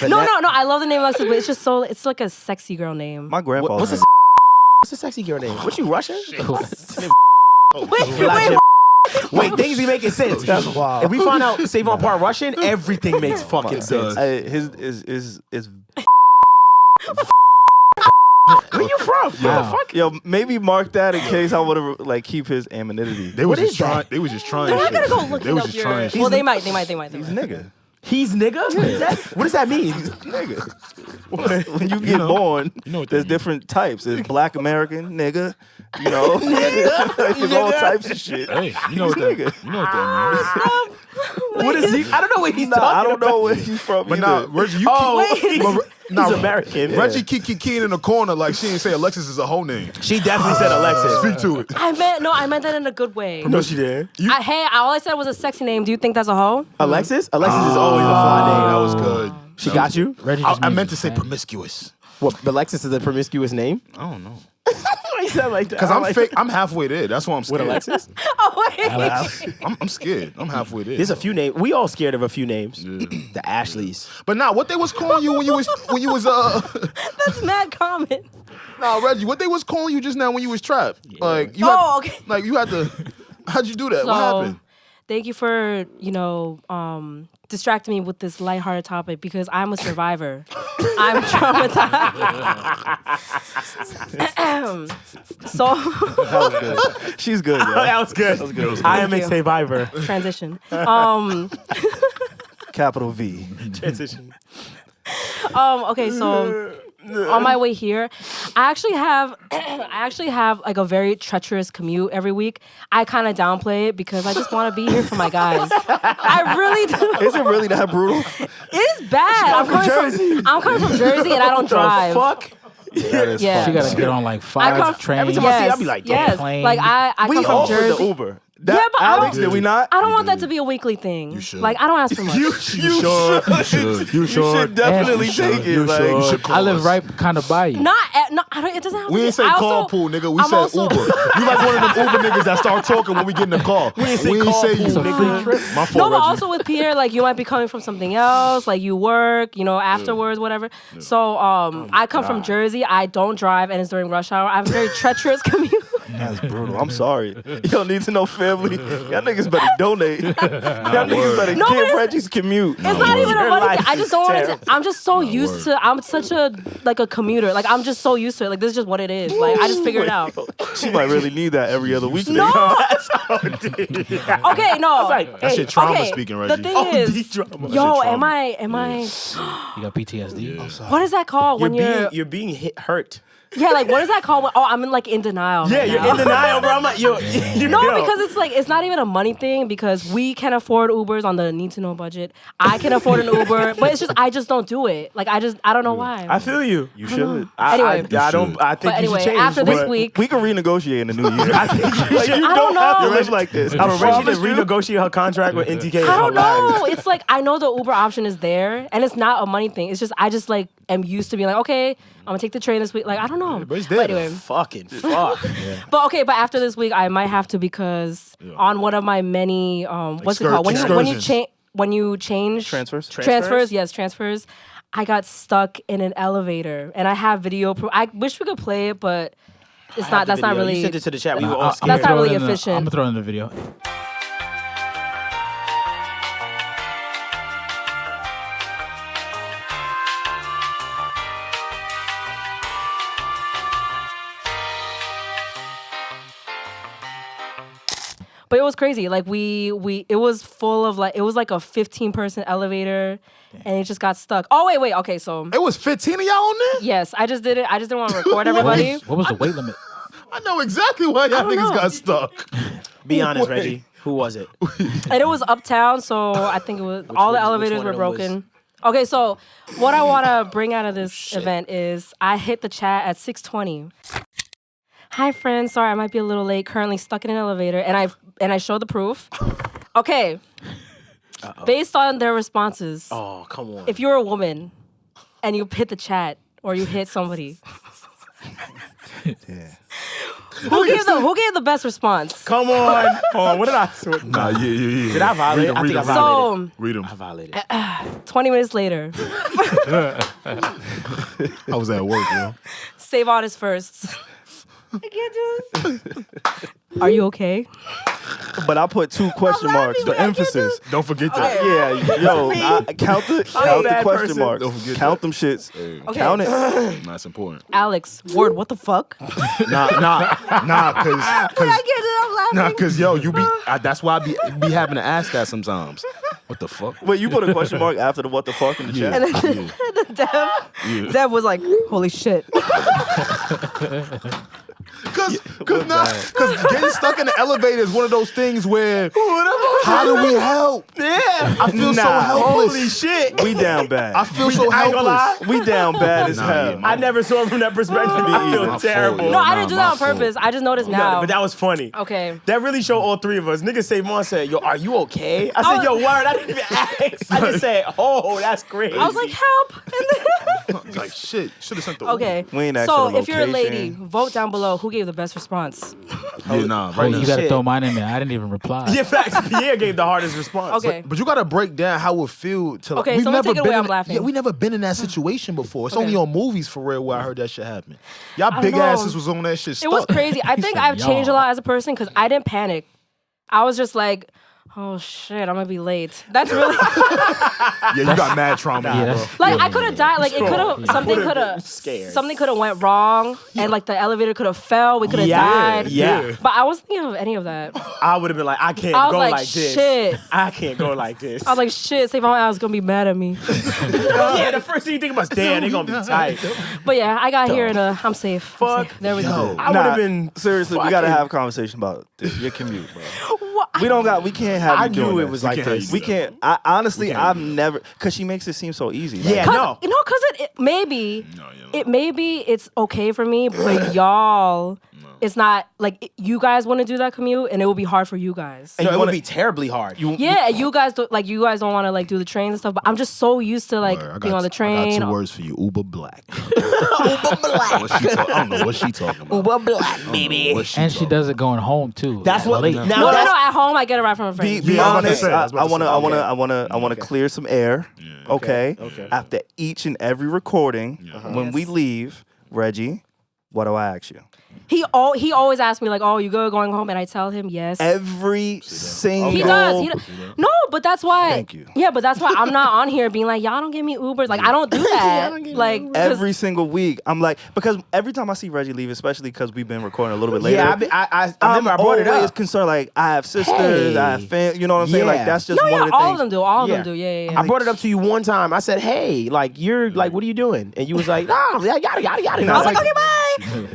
No. I love the name Alexis, but it's just so. It's like a sexy girl name.
My grandfather.
What's the sexy girl name? What you Russian? Wait, things be making sense.
That's wild.
If we find out SaVon part Russian, everything makes fucking sense.
does.
His is
Where you from?
Wow.
Fuck.
Yo, maybe mark that in case I want to like keep his anonymity.
They was just trying. They was just trying.
They're not
shit.
gonna go looking
They was
up
just
your.
trying.
Well, they might.
He's nigga.
He's nigga? What does that mean?
Nigga. When you get born,
you know what that
there's
means.
different types. There's black American, nigga. You know, there's all types of shit.
Hey, you know what that?
Nigga.
You know what that means.
What is he? I don't know what he's talking
I don't
about.
know where he's from
But
either.
nah, Reggie, you
Wait.
nah,
He's American.
Reggie keep keying in the corner like she ain't say Alexis is a whole name.
She definitely said Alexis.
Speak to it.
I meant that in a good way.
No, she did.
All I said was a sexy name. Do you think that's a hoe?
Alexis? Alexis is always a fly name.
That was good.
She got you?
Reggie
I
just means
meant to
it's
say
fat.
promiscuous.
What, Alexis is a promiscuous name?
I don't know.
Why you sound like that?
Because I'm fake. I'm halfway there. That's why I'm scared.
With Alexis?
Oh wait.
I'm scared. I'm halfway there.
There's a few names. We all scared of a few names. The Ashleys.
But nah, what they was calling you when you was
That's mad common.
nah, Reggie, what they was calling you just now when you was trapped? Like you
Oh,
had,
okay.
like you had to how'd you do that? What happened?
Thank you for, distracting me with this lighthearted topic because I'm a survivor. I'm traumatized. So
That was good. She's good. Yo.
That was good. I am a
Thank you.
survivor.
transition.
Capital V.
Transition.
Okay, so on my way here, I actually have like a very treacherous commute every week. I kind of downplay it because I just want to be here for my guys. I really do.
Is it really that brutal?
It is bad. I'm coming from Jersey and I don't drive.
Fuck.
That is
Yeah.
She gotta get on like
I come
5 trains.
every time I see it, I'll be like, damn.
yes.
plane.
Like I
We
come from
offered
Jersey.
the Uber.
Yeah, but I
Alex,
don't-
did we not?
I don't want that to be a weekly thing.
You should.
Like I don't ask for much.
You should.
You should definitely
You
take
You
it. Like,
You should call
I live
us.
right kind of by you.
No, I don't, it doesn't have to
We
be.
ain't say
I also-
carpool, nigga. We
I'm
said
also-
Uber. You like one of them Uber niggas that start talking when we get in the car. We ain't say
carpool,
you.
nigga.
My fault,
No, but
Reggie.
also with Pierre, like you might be coming from something else, like you work, afterwards, whatever. So I come from Jersey. I don't drive, and it's during rush hour. I have a very treacherous commute.
that's brutal. I'm sorry. You don't need to know family. Y'all niggas better donate. Y'all niggas better
No, but
give
it's-
Reggie's commute.
It's not even a
Your
money
life
thing. I just don't
is
want it.
terrible.
I'm just so used to. I'm such a commuter. Like I'm just so used to it. Like this is just what it is. Like I just figured it out.
She might really need that every other week.
No. Okay, no.
That shit trauma speaking,
The
Reggie.
thing is,
That shit
yo,
trauma.
am I?
You got PTSD.
What is that called when
You're being hurt.
Yeah, like what is that called? I'm in denial.
Yeah,
right
you're
now.
in denial, bro. I'm like, yo.
No, because it's not even a money thing because we can afford Ubers on the need to know budget. I can afford an Uber, but I just don't do it. Like I don't know why.
I feel you.
You should.
Anyway.
I don't. I think
But
you should
anyway,
change.
after this
but
week,
We can renegotiate in the new year.
I think you
Like,
should.
you
I don't
have to
know.
live like this. I
For Reggie to
promise you.
renegotiate her contract with NTK.
I don't know. It's like I know the Uber option is there, and it's not a money thing. It's just I just like am used to being like, okay, I'm gonna take the train this week. Like I don't know.
But it's
But
there.
anyway,
Fucking fuck.
but after this week, I might have to because on one of my many what's it called
Excursions.
when you change
Transfers?
yes, transfers. I got stuck in an elevator, and I have video proof. I wish we could play it, but it's not. That's not really.
You sent it to the chat. We were all
I'm
scared.
That's not
gonna throw
really
it in
efficient.
I'm gonna throw it in the video.
But it was crazy. Like it was full of like it was like a 15-person elevator, and it just got stuck. Oh wait. Okay, so
It was 15 of y'all on there?
yes, I just did it. I just didn't want to record everybody.
What was the weight limit?
I know exactly why y'all
don't
niggas
know.
got stuck.
Be honest,
Wait.
Reggie. Who was it?
And it was uptown, so I think it was all the
which
elevators
one
were
of them was-
broken. Okay, so what I want to bring out of this event is I hit the chat at 6:20. Hi friends, sorry I might be a little late. Currently stuck in an elevator, and I showed the proof. Okay, based on their responses,
Oh, come on.
if you're a woman and you hit the chat or you hit somebody, who gave the best response?
Come on. Hold on. What did I say?
Nah, yeah.
Did I violate? I think I violated.
So
Read them.
I violated.
20 minutes later,
I was at work, yo.
SaVon is first. I can't do this. Are you okay?
but I put 2 question marks for emphasis.
Don't forget that.
Yeah, yo, count the
bad
question
person.
marks.
Don't forget
Count
that.
them shits.
Hey,
Count it.
that's important.
Alex, word, what the fuck?
Nah, cause
I can't do that. I'm laughing.
cause yo, you be. That's why I be having to ask that sometimes. What the fuck?
Wait, you put a question mark after the what the fuck in the chat?
And then Dev was like, holy shit.
Cause getting stuck in the elevator is one of those things where how do we help?
Yeah.
I feel so
Nah.
helpless.
Holy shit.
We down bad.
I feel so
I ain't gonna lie.
helpless.
We down bad as
Nah,
hell.
yeah,
I never saw it from that perspective. I
My
feel
fault,
terrible.
yo.
No, I
Nah,
didn't do
my
that on
fault.
purpose. I just noticed
No,
now.
but that was funny.
Okay.
That really showed all 3 of us. Nigga Savon said, yo, are you okay? I said, yo, word, I didn't even ask. I just said, oh, that's crazy.
I was like, help. And then,
Like shit. Should have sent the
okay.
We ain't asked
So
for the
if you're a lady,
location.
vote down below who gave the best response.
Yeah, nah,
Oh,
right
you
now.
gotta
Shit.
throw mine in there. I didn't even reply.
Yeah, facts. Pierre gave the hardest response.
Okay.
But you gotta break down how it feel to.
Okay,
we've
someone
never
take it away,
been
I'm
in-
laughing.
Yeah, we never been in that situation before. It's
Okay.
only on movies for real where I heard that shit happen. Y'all
I
big
know.
asses was on that shit.
It
Stuck.
was crazy. I think I've changed a lot as a person because I didn't panic. I was just like, oh shit, I'm gonna be late. That's really
Yeah, you got mad trauma,
Yeah,
bro.
that's-
like I could have died. Like it could have
Scared.
something could have went wrong, and like the elevator could have fell. We could have died.
Yeah.
But I wasn't thinking of any of that.
I would have been like, I can't
I was
go
like,
like this.
shit.
I can't go like this.
I was like, shit. SaVon was gonna be mad at me.
yeah, the first thing you think about is, damn, they gonna be tight.
But yeah, I got here and I'm safe. I'm
Fuck.
safe. There we go.
I would have been
seriously. We gotta
fucking-
have a conversation about your commute, bro.
What?
We can't have.
I
you doing
knew it
that.
was
We
like
can't have
this.
you
We
do
can't. I honestly,
can't
I've
do
never, cause she makes it seem so easy.
Yeah,
Like,
no.
Because it maybe
No, yeah,
it maybe it's okay for me, but y'all, it's not like you guys want to do that commute, and it will be hard for you guys.
And
you
it would
wanna-
be terribly hard.
Yeah, you guys don't want to like do the trains and stuff, but I'm just so used to like
Word, I
being
got-
on the
I
train.
got 2 words for you. Uber black.
Uber black.
I don't know what she talking about.
Uber black,
I don't know
baby.
what
And she does it going home too.
That's what.
Late.
Now
No,
that's,
at home I get a ride from a friend.
Be
Yeah, I was about to
honest.
say, I was about
I
to
wanna,
say.
I wanna clear some air. Okay.
Okay.
After each and every recording, when
Yes.
we leave, Reggie, what do I ask you?
He always asks me like, "Oh, you good going home?" And I tell him yes.
Every single.
He does. No, but that's why.
Thank you.
Yeah, but that's why I'm not on here being like, y'all don't give me Ubers. Like I don't do that. Like 'cause-
Every single week, I'm like, because every time I see Reggie leave, especially because we've been recording a little bit later.
Yeah, I remember I
I'm
brought it
always
up.
concerned. Like I have sisters,
Hey.
I have you know what I'm saying?
Yeah.
Like that's just
no,
one
yeah,
of the
all
things.
of them do. All of them do. Yeah.
I brought it up to you one time. I said, "Hey, like you're like, what are you doing?" And you was like, "Nah, yada yada yada." And I was like, "Okay, bye."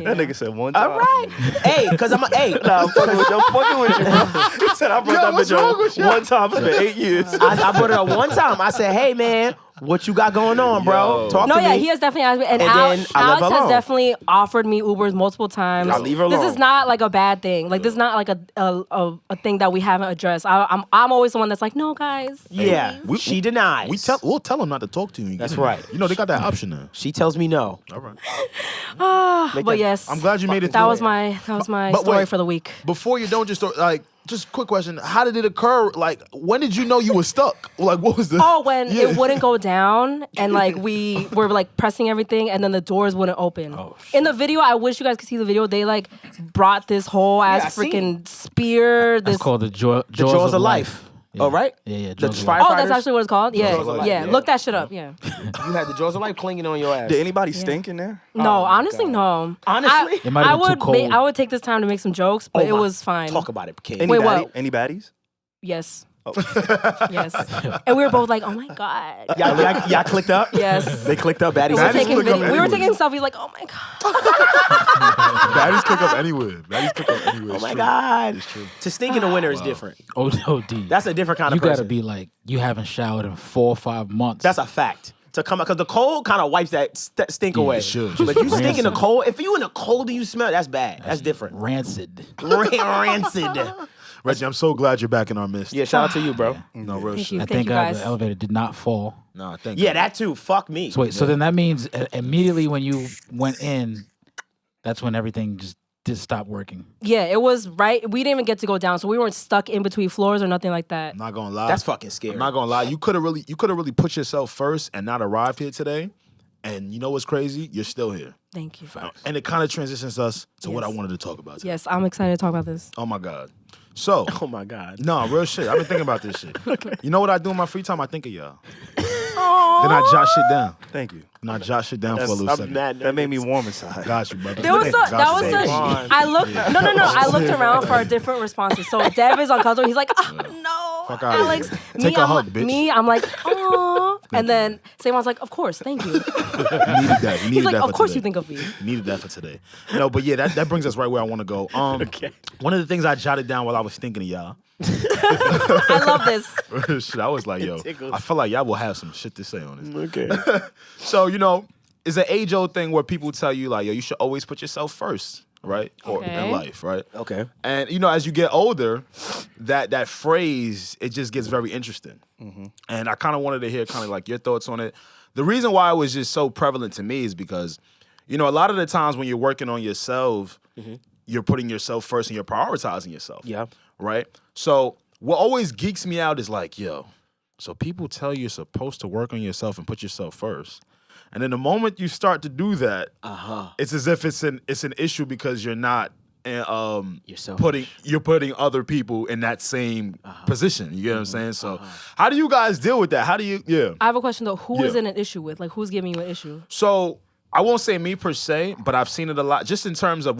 That nigga said one time.
All right. Hey, cause I'm a hey.
Nah, I'm fucking with you. I'm fucking with you, bro. He said I brought
what's
that
wrong with
bitch
you?
up one time. It's been 8 years.
I brought it up one time. I said, "Hey, man, what you got going on, bro?
Yo.
Talk
No,
to
yeah,
me."
he has definitely asked me, and
And
Alex,
then I left
Alex
her
has
alone.
definitely offered me Ubers multiple times.
I leave her
This
alone.
is not like a bad thing. Like this is not like a thing that we haven't addressed. I'm always the one that's like, no, guys.
Yeah,
We-
she denies.
We'll tell them not to talk to you.
That's right.
You know they got that option now.
She tells me no.
All right.
Make
But
that-
yes,
I'm glad you made it.
that
through.
was my
But
story
wait.
for the week.
Before you don't just just quick question: how did it occur? Like, when did you know you were stuck? Like, what was the?
Oh, when
Yeah.
it wouldn't go down, and like we were like pressing everything, and then the doors wouldn't open.
Oh,
In the video, I wish you guys could see the video. They like brought this whole
I
ass
seen
freaking spear.
It's
This
called the Jaws
Jaws of Life.
Yeah.
Oh, right?
Yeah,
The
Jaws of
fire-
Life.
Oh, that's
firefighters?
actually what it's called. Yeah,
Jaws of Life,
yeah.
yeah.
Look that shit up. Yeah.
You had the jaws of life clinging on your ass.
Did anybody stink in there?
No,
my
honestly,
God.
no.
Honestly?
It might have been too cold.
I would take this time to make some jokes, but
Oh
it
my-
was fine.
Talk about it, kid.
Any
Wait,
baddie-
what?
Any baddies?
Yes.
Oh.
Yes. And we were both like, oh my God.
Y'all clicked up?
Yes.
They clicked up. Baddies.
We were,
Baddies
taking
click up
we were
anyway.
taking selfies like, oh my God.
Baddies click up anywhere. Baddies click up anywhere.
Oh
It's
my
true.
God.
It's true.
To stink in the winter is different.
OD.
That's a different kind
You
of person.
gotta be like, you haven't showered in 4 or 5 months.
That's a fact. To come out, because the cold kind of wipes that stink
Yeah,
away.
it should.
But you stink in the
Rancid.
cold. If you in the cold and you smell, that's bad. That's different.
rancid.
Rancid.
Reggie, I'm so glad you're back in our midst.
Yeah, shout out to you, bro.
No real
Thank
shit.
you.
I
Thank
thank
you
God
guys.
the elevator did not fall.
Nah, thank
Yeah,
you.
that too. Fuck me.
So wait, so then that means immediately when you went in, that's when everything just stopped working.
Yeah, it was right. We didn't even get to go down, so we weren't stuck in between floors or nothing like that.
I'm not gonna lie.
That's fucking scary.
I'm not gonna lie. You could have really put yourself first and not arrived here today. And you know what's crazy? You're still here.
Thank you.
And it kind of transitions us to what I
Yes.
wanted to talk about today.
Yes, I'm excited to talk about this.
Oh my God. So,
Oh my God.
no, real shit. I've been thinking about this shit. You know what I do in my free time? I think of y'all. Then I jot shit down.
Thank you.
And I jot shit down for a little
I'm
second.
mad.
That made me warm inside.
Got you, brother.
There was
Got
that was
you,
such.
baby.
I looked. No. I looked around for our different responses. So Dev is uncomfortable. He's like, oh, no,
Fuck outta
Alex.
here.
Me,
Take a
I'm
hug,
like,
bitch.
Me, I'm like, oh. And then SaVon's like, of course, thank you.
You needed that. You needed
He's like,
that
of
for
course
today.
you think of me.
You needed that for today. No, but yeah, that brings us right where I want to go.
Okay.
One of the things I jotted down while I was thinking of y'all.
I love this.
Shit, I was like, yo,
tickles.
I feel like y'all will have some shit to say on this.
Okay.
So, it's an age-old thing where people tell you, like, yo, you should always put yourself first, right? Or in
Okay.
life, right?
Okay.
And, as you get older, that phrase, it just gets very interesting. And I kind of wanted to hear kind of like your thoughts on it. The reason why it was just so prevalent to me is because, a lot of the times when you're working on yourself, you're putting yourself first and you're prioritizing yourself.
Yeah.
Right? So what always geeks me out is like, yo, so people tell you you're supposed to work on yourself and put yourself first. And then the moment you start to do that, it's as if it's an issue because you're not
Yourself.
you're putting other people in that same position. You get what I'm saying? So how do you guys deal with that? How do you
I have a question though. Who is
Yeah.
in an issue with? Like, who's giving you an issue?
So I won't say me per se, but I've seen it a lot. Just in terms of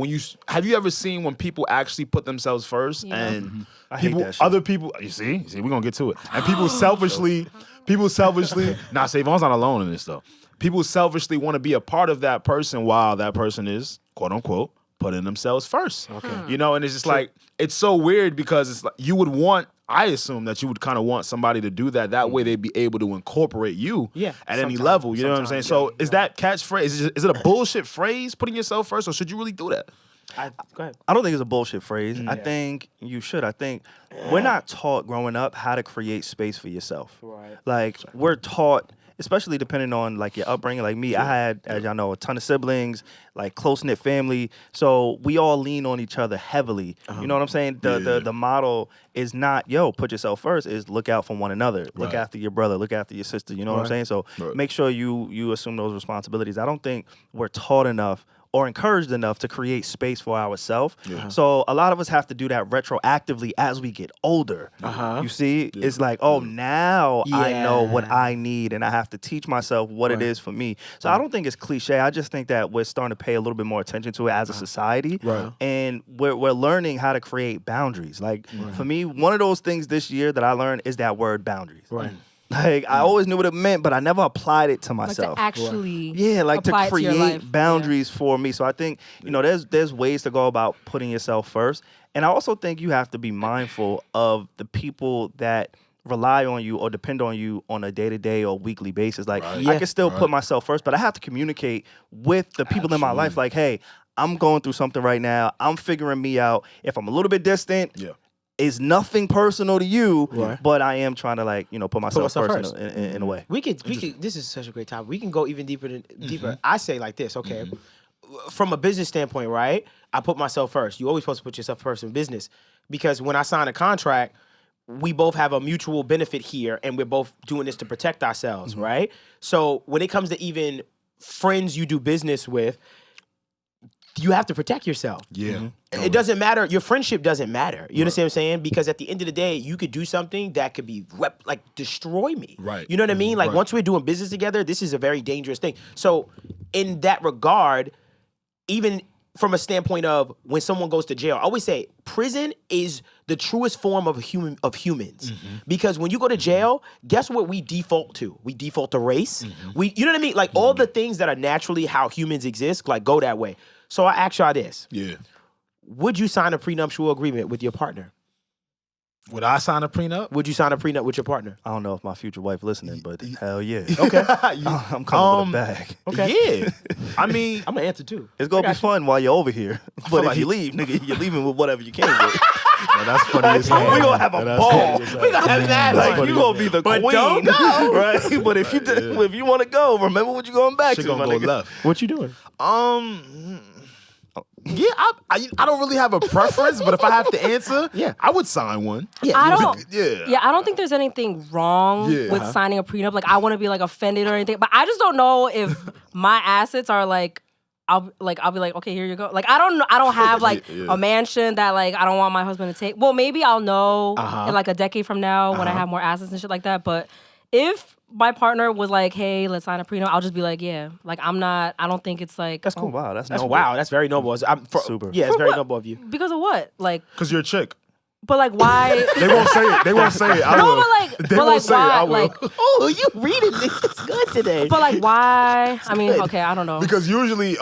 have you ever seen when people actually put themselves first and
I hate
people,
that shit.
other people? You see, we're gonna get to it. And people selfishly, nah, SaVon's not alone in this though. People selfishly want to be a part of that person while that person is quote unquote putting themselves first. Okay, and it's just like it's so weird because it's like you would want. I assume that you would kind of want somebody to do that. That way they'd be able to incorporate you at any level. You know what I'm saying? So is that catchphrase, is it a bullshit phrase, putting yourself first, or should you really do that?
Go ahead.
I don't think it's a bullshit phrase. I think you should. I think we're not taught growing up how to create space for yourself.
Right.
Like we're taught, especially depending on like your upbringing. Like me, I had, as y'all know, a ton of siblings, like close knit family. So we all lean on each other heavily. You know what I'm saying? The model is not, yo, put yourself first. Is look out for one another. Look after your brother. Look after your sister. You know what I'm saying? So make sure you assume those responsibilities. I don't think we're taught enough or encouraged enough to create space for ourselves. So a lot of us have to do that retroactively as we get older. You see? It's like, oh, now I know what I need and I have to teach myself what it is for me. So I don't think it's cliche. I just think that we're starting to pay a little bit more attention to it as a society. And we're learning how to create boundaries. Like for me, one of those things this year that I learned is that word boundaries. Like I always knew what it meant, but I never applied it to
Like
myself.
to actually,
Like to
apply it to your
create
life.
boundaries for me. So I think, there's ways to go about putting yourself first. And I also think you have to be mindful of the people that rely on you or depend on you on a day-to-day or weekly basis. Like I can still put myself first, but I have to communicate with the people in my life. Like, hey, I'm going through something right now. I'm figuring me out. If I'm a little bit distant, it's nothing personal to you, but I am trying to put myself first. In a way.
We could. This is such a great topic. We can go even deeper. I say like this, okay? From a business standpoint, right? I put myself first. You always supposed to put yourself first in business because when I sign a contract, we both have a mutual benefit here, and we're both doing this to protect ourselves, right? So when it comes to even friends you do business with, you have to protect yourself. It doesn't matter. Your friendship doesn't matter. You understand what I'm saying? Because at the end of the day, you could do something that could be destroy me.
Right.
You know what I mean? Like once we're doing business together, this is a very dangerous thing. So in that regard, even from a standpoint of when someone goes to jail, I always say prison is the truest form of humans. Because when you go to jail, guess what we default to? We default to race. You know what I mean? Like all the things that are naturally how humans exist, like go that way. So I ask y'all this. Would you sign a prenuptial agreement with your partner?
Would I sign a prenup?
Would you sign a prenup with your partner?
I don't know if my future wife listening, but hell yeah.
Okay.
I'm coming with a bag.
Okay.
Yeah. I mean,
I'm gonna answer too.
It's gonna be fun while you're over here. But if you leave, nigga, you're leaving with whatever you came with.
that's funny as hell.
We gonna have a ball.
We gonna have that.
Like you gonna be the queen,
don't go.
right? But if you want to go, remember what you going back
Shit
to.
gonna
My
go
nigga.
left.
What you doing?
Yeah, I don't really have a preference, but if I have to answer, I would sign one.
I don't.
Yeah.
I don't think there's anything wrong with signing a prenup. Like I want to be like offended or anything, but I just don't know if my assets are like I'll be like, okay, here you go. Like I don't have like a mansion that like I don't want my husband to take. Well, maybe I'll know in like a decade from now when I have more assets and shit like that. But if my partner was like, hey, let's sign a prenup, I'll just be like, yeah. Like I don't think it's like
That's cool.
Oh, wow, that's
That's
noble.
wow. That's very noble.
Super.
Yeah, it's
For
very
what?
noble of you.
because of what? Like,
Because you're a chick.
but like why?
They won't say it. They won't say it. I
No,
will.
but like,
They
but
won't
like
say it.
why?
I will.
Like,
Oh, you reading this? It's good today.
but like why? I mean, okay, I don't know.
Because usually,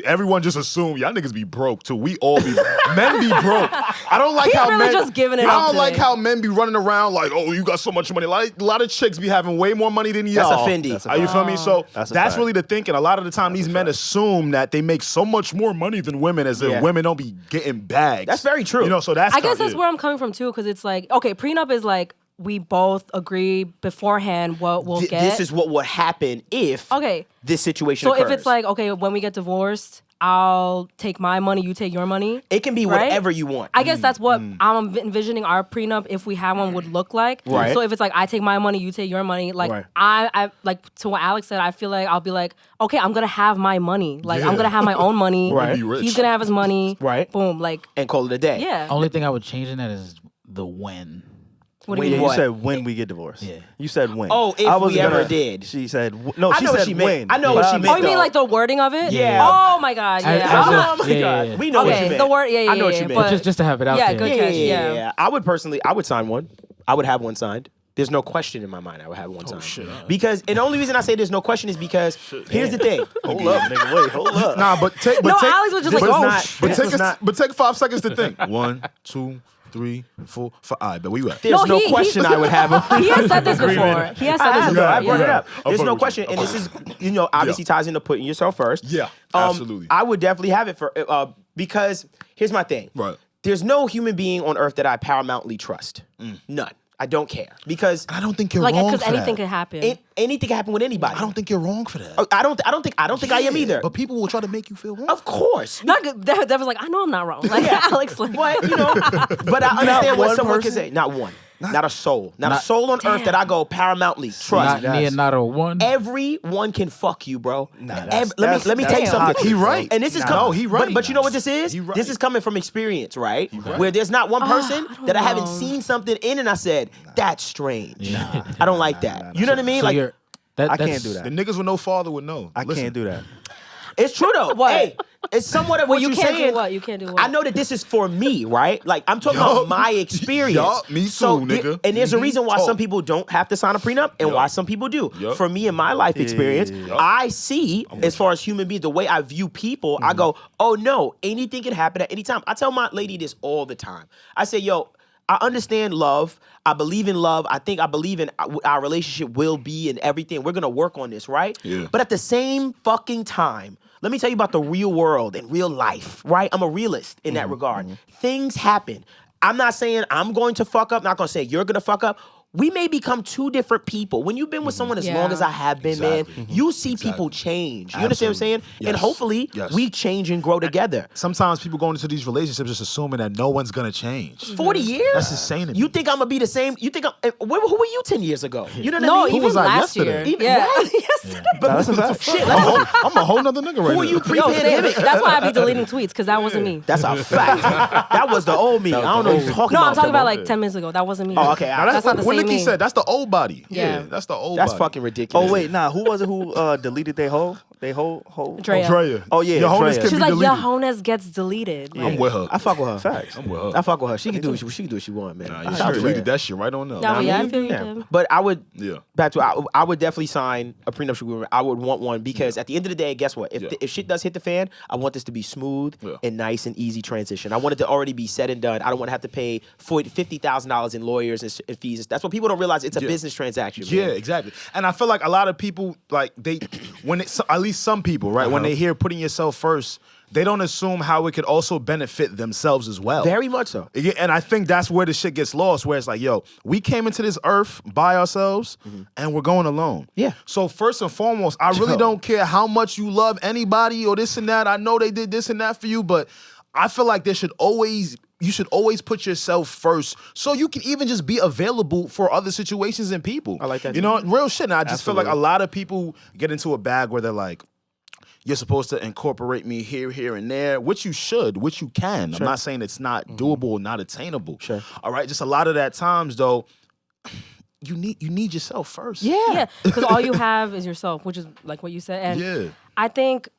everyone just assume y'all niggas be broke too. We all be men be broke. I don't like
He
how
really
men
just giving it
I
up
don't like
today.
how men be running around like, oh, you got so much money. Like a lot of chicks be having way more money than y'all.
That's a Fendi.
That's a
Are you feel me? So
That's a
that's
fact.
really the thinking. A lot of the time, these men assume that they make so much more money than women, as if
Yeah.
women don't be getting bags.
That's very true.
You know, so that's
I guess that's
yeah.
where I'm coming from too, because it's like, okay, prenup is like we both agree beforehand what we'll get.
This is what would happen if
okay.
this situation
So
occurs.
if it's like, okay, when we get divorced, I'll take my money, you take your money.
it can be
right?
whatever you want.
I guess that's what I'm envisioning our prenup, if we have one, would look like.
Right.
So if it's like I take my money, you take your money, like
Right.
I like to what Alex said, I feel like I'll be like, okay, I'm gonna have my money. Like I'm
Yeah.
gonna have my own money.
Right.
Be rich.
He's gonna have his money.
Right.
Boom. Like
and call it a day.
yeah.
Only thing I would change in that is the when.
What do
When
you
Yeah,
mean?
you
What?
said when we get divorced.
Yeah.
You said when.
Oh, if
I was
we ever
gonna-
did.
She said no.
I
She
know what
said
she meant.
when.
I know what she
But
meant.
Oh, you mean
though.
like the wording of it?
Yeah.
Oh my god. Yeah.
As
Oh
if-
my
yeah,
god.
yeah.
We know what
Okay,
you meant.
the word. Yeah, yeah.
I know what
yeah,
you meant.
but-
Just to have it out
Yeah,
there.
good catch. Yeah.
I would sign one. I would have one signed. There's no question in my mind I would have one signed.
shit.
Because, and the only reason I say there's no question is because here's the thing.
hold up, nigga. Wait, hold up.
Nah, but take.
No,
take,
Alex was just
this
like,
was
oh,
not-
shit.
But
This
take
was
a,
not-
but take 5 seconds to think. 1, 2, 3, 4, 5. All right, but where you at?
There's
No,
no
he-
question I would have a
He has said this before. He has said
I
this
have,
before.
I brought it
yeah.
up.
I'll
There's
fuck
no
with
question,
you.
and this is, obviously ties into putting yourself first.
Yeah, absolutely.
I would definitely have it for because here's my thing.
Right.
There's no human being on earth that I paramountly trust. None. I don't care because
I don't think you're
Like,
wrong
because
for
anything
that.
could happen.
anything can happen with anybody.
I don't think you're wrong for that.
I don't think I am either.
But people will try to make you feel wrong.
Of course.
Not good. Dev was like, I know I'm not wrong. Like Alex, like,
But but I understand what
one
someone can
person?
say. Not one. Not a soul. Not a soul on earth that I go paramountly trust.
Not near, not a one.
Everyone can fuck you, bro.
that's-
Let me tell you
that's
something.
toxic,
He
bro.
right.
And this is
No,
coming.
he right.
But you know what this is?
He right.
This is coming from experience, right? Where there's not one person that I haven't
know.
seen something in, and I said that's strange. I don't like that. You know what I mean?
So
Like
you're, that,
I
that's-
can't do that.
The niggas with no father would know.
I
Listen,
can't do that.
it's true though.
What?
Hey, it's somewhat of
well,
what
you
you're
can't
saying.
do what? You can't do what?
I know that this is for me, right? Like I'm talking about my experience.
Yup, me too, nigga.
And there's a reason why
Talk.
some people don't have to sign a prenup and
Yup.
why some people do.
Yup.
For me in my life experience,
Yup.
I see as far as human beings, the way I view people, I go, oh no, anything can happen at any time. I tell my lady this all the time. I say, yo, I understand love. I believe in love. I believe in our relationship will be and everything. We're gonna work on this, right?
Yeah.
But at the same fucking time, let me tell you about the real world and real life, right? I'm a realist in that regard. Things happen. I'm not saying I'm going to fuck up. Not gonna say you're gonna fuck up. We may become two different people. When you've been with someone as long
Yeah.
as I have been,
Exactly.
man, you see people change. You understand what I'm saying?
Absolutely.
And
Yes.
hopefully
Yes.
we change and grow together.
Sometimes people go into these relationships just assuming that no one's gonna change.
40 years?
That's insane to me.
You think I'm gonna be the same? You think who were you 10 years ago? You know what
no,
I mean?
even
was I
last
yesterday?
year.
Even-
yeah.
what?
Yesterday.
That's a fact.
Shit,
I'm a whole nother nigga right
who are
now.
you
Yo,
pre-pandemic?
that's why I be deleting tweets because that wasn't me.
That's a fact. That was the old me. I don't know what you're talking
No,
about.
I'm talking about
Femo.
like 10 minutes ago. That wasn't me.
Oh, okay.
Now,
That's not the
what
same
Nikki
me.
said. That's the old body.
Yeah.
That's the old
That's
body.
fucking ridiculous.
Oh wait, nah. Who was it who deleted their whole?
Drea.
Drea.
Oh, yeah,
Your homies
Drea.
can
She's
be
like,
deleted.
Yahonas gets deleted.
I'm with her.
I fuck with her.
Facts.
I'm with her.
I fuck with her. She can do what she want, man.
Nah,
Shout
you
out to
deleted
her.
that shit right on up.
No, but yeah, I
mean,
feel you,
yeah.
Tim.
But I would
Yeah.
back to I would definitely sign a prenuptial agreement. I would want one because at the end of the day, guess what? If
Yeah.
if shit does hit the fan, I want this to be smooth
Yeah.
and nice and easy transition. I want it to already be said and done. I don't want to have to pay $50,000 in lawyers and fees. That's what people don't realize. It's a
Yeah.
business transaction.
Yeah,
man.
exactly. And I feel like a lot of people, like when it's at least some people, right? When they hear putting yourself first, they don't assume how it could also benefit themselves as well.
Very much so.
Yeah, and I think that's where the shit gets lost, where it's like, yo, we came into this earth by ourselves and we're going alone.
Yeah.
So first and foremost, I really
Yo.
don't care how much you love anybody or this and that. I know they did this and that for you, but I feel like you should always put yourself first so you can even just be available for other situations and people.
I like that
You
too.
know, real shit. And I just feel like a
Absolutely.
lot of people get into a bag where they're like, you're supposed to incorporate me here, and there, which you should, which you can. I'm not saying it's not doable, not attainable.
Sure.
All right. Just a lot of that times though, you need yourself first.
Yeah, because all you have is yourself, which is like what you said. And I think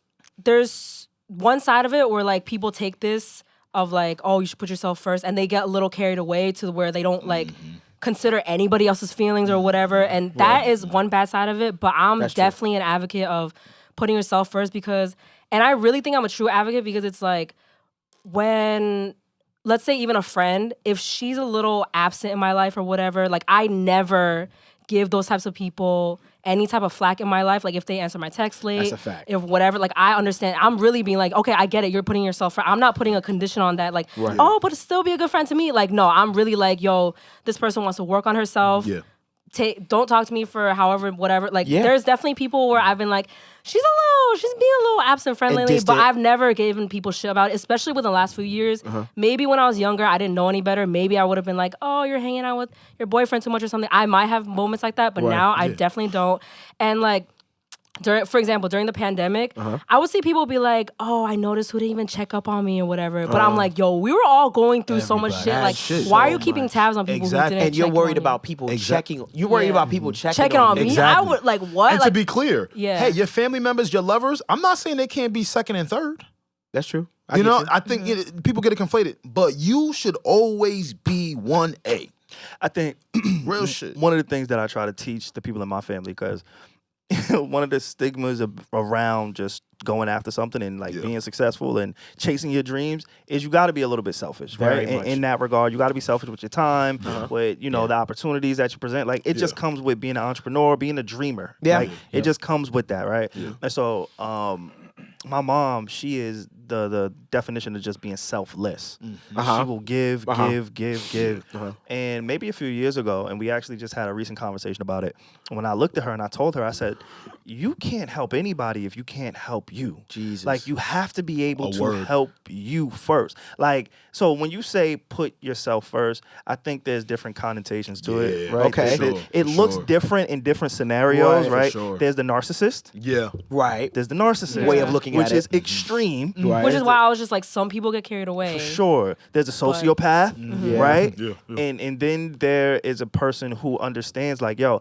there's one side of it where like people take this of like, oh, you should put yourself first, and they get a little carried away to where they don't like consider anybody else's feelings or whatever. And that is one bad side of it. But I'm definitely an advocate of putting yourself first because, and I really think I'm a true advocate because it's like when, let's say even a friend, if she's a little absent in my life or whatever, like I never give those types of people any type of flack in my life. Like if they answer my text late,
That's a fact.
if whatever, like I understand. I'm really being like, okay, I get it. You're putting yourself first. I'm not putting a condition on that. Like, oh, but still be a good friend to me. Like, no, I'm really like, yo, this person wants to work on herself.
Yeah.
Don't talk to me for however, whatever. Like, there's definitely people where I've been like, she's being a little absent friend lately, but I've never given people shit about it, especially within the last few years. Maybe when I was younger, I didn't know any better. Maybe I would have been like, oh, you're hanging out with your boyfriend too much or something. I might have moments like that, but now I definitely don't. And like, for example, during the pandemic, I would see people be like, oh, I noticed who didn't even check up on me or whatever. But I'm like, yo, we were all going through so much shit. Like, why are you keeping tabs on people who didn't
And you're
check
worried
on
about people checking. You're worried about people checking
on me.
Exactly.
I would like what?
And
like,
to be clear, hey, your family members, your lovers, I'm not saying they can't be second and third.
That's true.
I think people get it conflated, but you should always be 1A.
I think
Real shit.
one of the things that I try to teach the people in my family, because one of the stigmas around just going after something and like being successful and chasing your dreams is you got to be a little bit selfish, right? In that regard, you got to be selfish with your time, with the opportunities that you present. Like it just comes with being an entrepreneur, being a dreamer. Like it just comes with that, right? And so, my mom, she is the definition of just being selfless. She will give. And maybe a few years ago, and we actually just had a recent conversation about it. When I looked at her and I told her, I said, you can't help anybody if you can't help you.
Jesus.
Like you have to be able to help you first. Like, so when you say put yourself first, I think there's different connotations to it, right?
Okay.
It looks different in different scenarios, right?
Sure.
There's the narcissist.
Yeah.
Right.
There's the narcissist
Way of looking
which
at it.
is extreme.
Right.
which is why I was just like, some people get carried away.
For sure. There's a sociopath, right? And then there is a person who understands like, yo,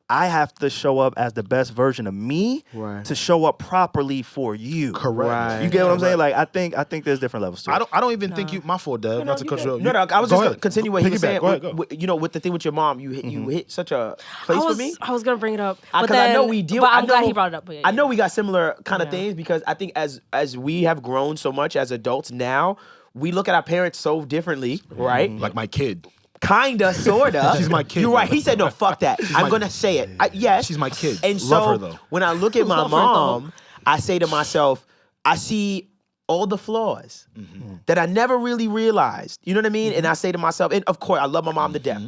I have to show up as the best version of me to show up properly for you.
Correct.
Right.
You get what I'm saying? Like I think there's different levels to it.
I don't even think you. My fault, Dad. Not to cut you off.
No, I was just going to continue what he was saying.
Go ahead.
With the thing with your mom, you hit such a place for me.
I was gonna bring it up, but
Because
then,
I know we deal.
But I'm
I know,
glad he brought it up. But
I know we got similar kind of things because I think as we have grown so much as adults now, we look at our parents so differently, right?
Like my kid.
Kinda, sorta.
She's my kid.
You're right.
brother.
He said, "No, fuck that. I'm gonna say it." Yes,
She's my kid.
And
Love
so
her, though.
when I look at my mom, I say to myself, I see all the flaws that I never really realized. You know what I mean? And I say to myself, and of course, I love my mom to death.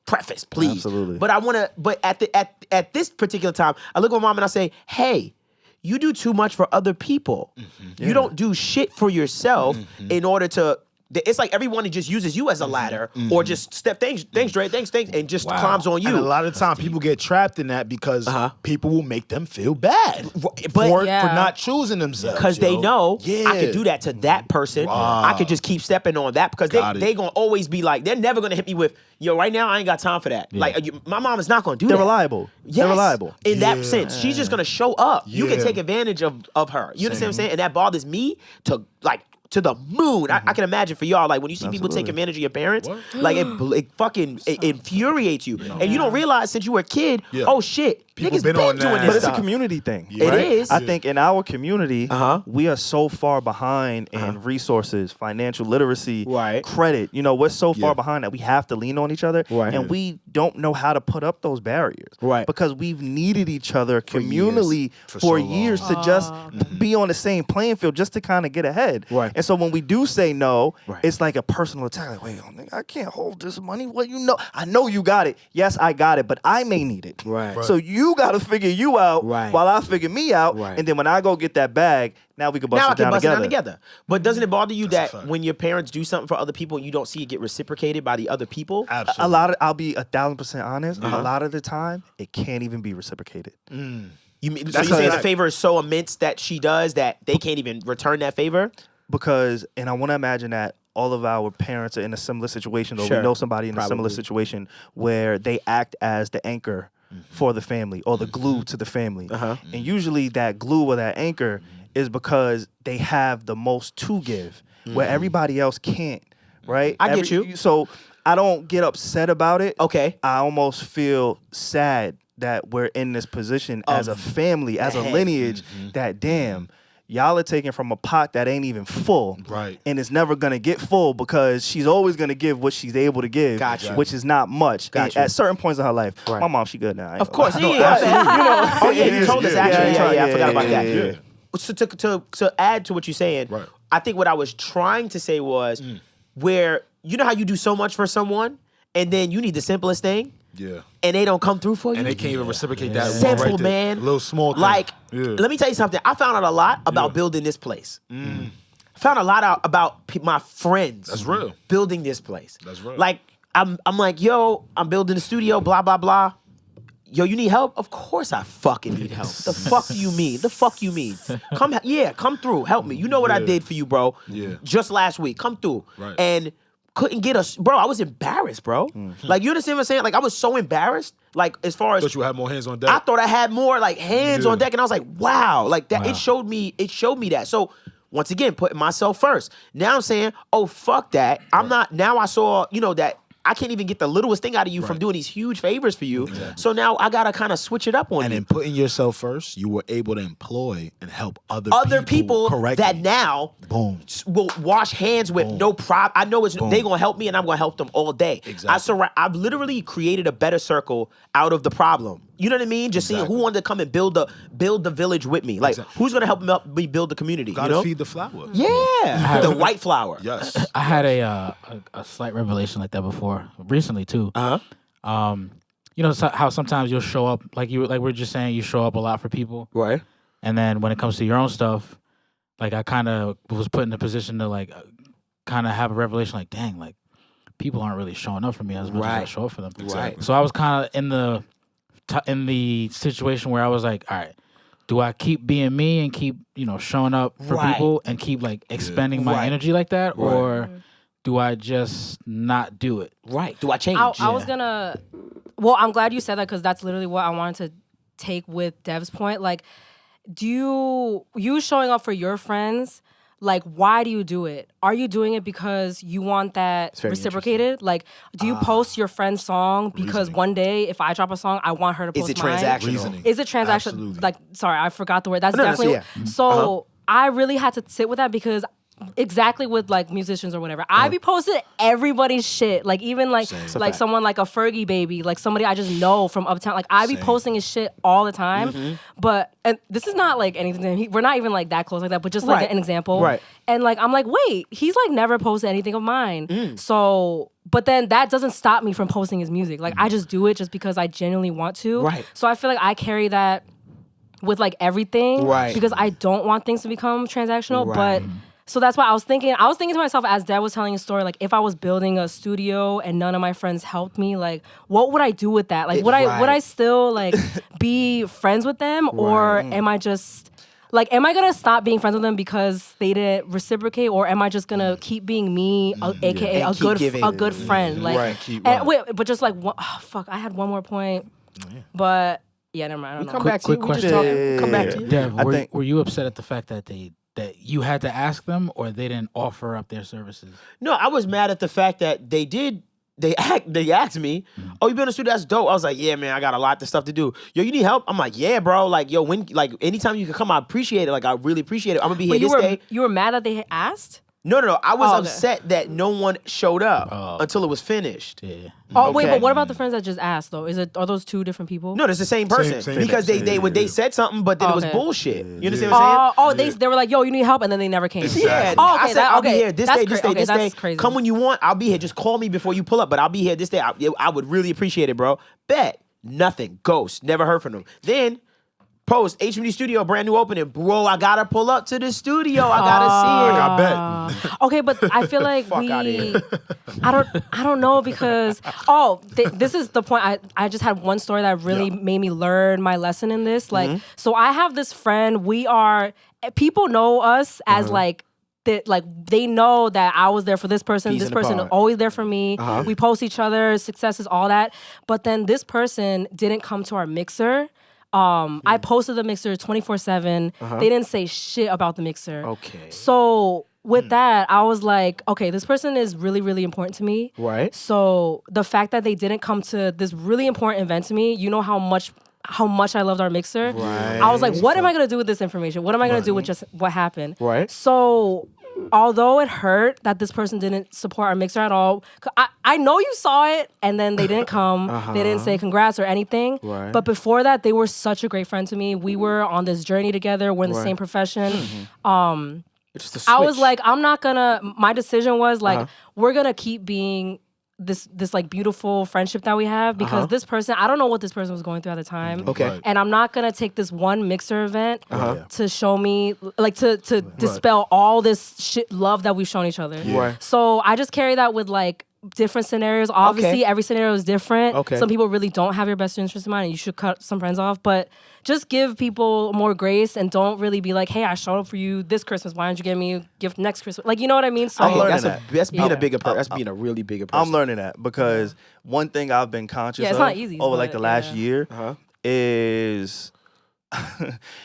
Preface, please.
Absolutely.
But I wanna. But at this particular time, I look at my mom and I say, "Hey, you do too much for other people. You don't do shit for yourself in order to." It's like everyone just uses you as a ladder or just step things, and just climbs on you.
And a lot of the time, people get trapped in that because people will make them feel bad for not choosing themselves.
Because they know I could do that to that person. I could just keep stepping on that because they going to always be like, they're never going to hit me with, yo, right now I ain't got time for that. Like, my mom is not going to do
They're
that.
reliable.
Yes,
They're reliable.
in that sense. She's just going to show up. You can
Yeah.
take advantage of her. You understand what I'm saying? And that bothers me to the moon. I can imagine for y'all, like when you see people take advantage of your parents, like it fucking infuriates you. And you don't realize since you were a kid, oh shit,
People
niggas
been on
doing
that.
this
But it's a
stuff.
community thing.
It
right?
is.
I think in our community, we are so far behind in resources, financial literacy, credit. You know, we're so far behind that we have to lean on each other. And we don't know how to put up those barriers. Because we've needed each other communally for years to just be on the same playing field just to kind of get ahead. And so when we do say no, it's like a personal attack. Like, wait, I can't hold this money. Well, I know you got it. Yes, I got it, but I may need it. So you got to figure you out while I figure me out. And then when I go get that bag, now we can bust it down together.
But doesn't it bother you that when your parents do something for other people and you don't see it get reciprocated by the other people?
Absolutely.
A lot of, I'll be 1,000% honest. A lot of the time, it can't even be reciprocated.
So you
That's
saying the
exact-
favor is so immense that she does that they can't even return that favor?
Because, and I want to imagine that all of our parents are in a similar situation, or
Sure.
we know somebody in a similar
Probably.
situation where they act as the anchor for the family or the glue to the family. And usually that glue or that anchor is because they have the most to give, where everybody else can't, right?
I get you.
So I don't get upset about it.
Okay.
I almost feel sad that we're in this position as a family, as a
head.
lineage, that damn, y'all are taking from a pot that ain't even full.
Right.
And it's never gonna get full because she's always gonna give what she's able to give,
Gotcha.
which is not much.
Gotcha.
At certain points in her life.
Right.
My mom, she good now. I ain't
Of
gonna
course.
lie.
Yeah. Oh, yeah, you told us actually. Yeah, I forgot about that.
yeah.
So to add to what you're saying,
Right.
I think what I was trying to say was where you know how you do so much for someone and then you need the simplest thing
Yeah.
and they don't come through for you.
And they can't even reciprocate that.
Simple,
right there.
man.
A little small thing.
Like,
Yeah.
let me tell you something. I found out a lot about building this place. I found a lot out about my friends.
That's real.
Building this place.
That's real.
Like, I'm like, yo, I'm building a studio, blah, blah, blah. Yo, you need help? Of course I fucking need help. The fuck do you mean? The fuck you mean? Come through. Help me. You know what I
Yeah.
did for you, bro.
Yeah.
Just last week. Come through.
Right.
And couldn't get us. Bro, I was embarrassed, bro. Like, you understand what I'm saying? Like, I was so embarrassed. Like, as far as
Thought you had more hands on deck.
I thought I had more like hands
Yeah.
on deck, and I was like, wow, like that. It showed me that. So once again, putting myself first. Now I'm saying, oh fuck that. I'm not. Now I saw, that I can't even get the littlest thing out of you from doing these huge favors for you. So now I gotta kind of switch it up on
and
you.
in putting yourself first, you were able to employ and help other
People
correctly.
that now
Boom.
will wash hands with no problem. I know they gonna help me, and I'm gonna help them all day.
Exactly.
I've literally created a better circle out of the problem. You know what I mean? Just seeing who wanted to come and build the village with me. Like
Exactly.
who's gonna help me build the community?
Gotta feed the flower.
Yeah, the white flower.
Yes.
I had a slight revelation like that before, recently too. How sometimes you'll show up like we were just saying, you show up a lot for people,
Right.
and then when it comes to your own stuff, like I kind of was put in a position to like kind of have a revelation, like dang, like people aren't really showing up for me as much as I
Right.
show up for them.
Right.
So I was kind of in the situation where I was like, all right, do I keep being me and keep showing up for
Right.
people and keep like expending my
Right.
energy like that, or do I just not do it?
Right. Do I change?
I was gonna. Well, I'm glad you said that because that's literally what I wanted to take with Dev's point. Like, do you showing up for your friends? Like, why do you do it? Are you doing it because you want that
very
reciprocated? Like, do you post your friend's song because one day if I drop a song, I want her to
Is
post
it
mine?
transactional?
Reasoning.
Is it transactional?
Absolutely.
Like, sorry, I forgot the word. That's
No,
definitely
yeah.
so. I really had to sit with that because exactly with like musicians or whatever, I be posting everybody's shit. Like even like someone like a Fergie baby, like somebody I just know from uptown. Like I be posting his shit all the time. But and this is not like anything. We're not even like that close like that. But just like
Right.
an example.
Right.
And like I'm like, wait, he's like never posted anything of mine. So. But then that doesn't stop me from posting his music. Like I just do it just because I genuinely want to.
Right.
So I feel like I carry that with like everything.
Right.
Because I don't want things to become transactional.
Right.
But so that's why I was thinking to myself as Dad was telling a story, like if I was building a studio and none of my friends helped me, like what would I do with that? Like would I still like be friends with them or am I just like, am I gonna stop being friends with them because they didn't reciprocate, or am I just gonna keep being me, aka
And
a
keep
good
giving.
a good friend? Like,
Right.
and wait, but just like, fuck, I had one more point, but yeah, never mind. I don't know.
Come back to you.
quick
We just
question.
talking. Come back to you.
Dev,
I
were,
think-
were you upset at the fact that that you had to ask them, or they didn't offer up their services?
No, I was mad at the fact that they did. They asked me, "Oh, you been in the studio? That's dope." I was like, "Yeah, man, I got a lot of stuff to do." Yo, you need help? I'm like, "Yeah, bro. Like, yo, anytime you can come, I appreciate it. Like, I really appreciate it. I'm gonna be here
But
this day."
you were mad that they had asked?
No. I was
Oh, okay.
upset that no one showed up until it was finished.
Yeah.
Oh wait,
Okay.
but what about the friends that just asked though? Are those two different people?
No, it's the same person
Same
because
thing.
they said something, but then it was
Okay.
bullshit. You understand what I'm saying?
They were like, yo, you need help, and then they never came.
Yeah,
Oh, okay.
I said I'll be
okay.
here this
That's
day, this day,
okay,
this day.
that's crazy.
Come when you want. I'll be here. Just call me before you pull up. But I'll be here this day. I would really appreciate it, bro. Bet nothing. Ghost. Never heard from them. Then Post HMD Studio, brand new opening. Bro, I gotta pull up to the studio. I gotta see it.
I bet.
Okay, but I feel like
Fuck outta here.
I don't know because this is the point. I just had one story that really made me learn my lesson in this. Like, so I have this friend. People know us as like they know that I was there for this person.
Peas
This
in the
person is
pod.
always there for me. We post each other successes, all that. But then this person didn't come to our mixer. I posted the mixer 24/7. They didn't say shit about the mixer.
Okay.
So with that, I was like, okay, this person is really, really important to me.
Right.
So the fact that they didn't come to this really important event to me, you know how much I loved our mixer.
Right.
I was like, what am I gonna do with this information? What am I gonna do with just what happened?
Right.
So although it hurt that this person didn't support our mixer at all, I know you saw it and then they didn't come. They didn't say congrats or anything.
Right.
But before that, they were such a great friend to me. We were on this journey together. We're in the same profession.
It's just a
I was
switch.
like, my decision was like, we're gonna keep being this like beautiful friendship that we have because this person, I don't know what this person was going through at the time.
Okay.
Right.
And I'm not gonna take this one mixer event to show me like to dispel all this shit love that we've shown each other.
Right.
So I just carry that with like different scenarios. Obviously, every scenario is different.
Okay.
Some people really don't have your best interest in mind and you should cut some friends off. But just give people more grace and don't really be like, hey, I showed up for you this Christmas. Why don't you get me a gift next Christmas? Like, you know what I mean? So
I'm learning
that's being
Yeah.
a bigger person. That's being a really bigger person.
I'm learning that because one thing I've been conscious
Yeah, it's
of
not easy,
over like
but
the last
yeah.
year is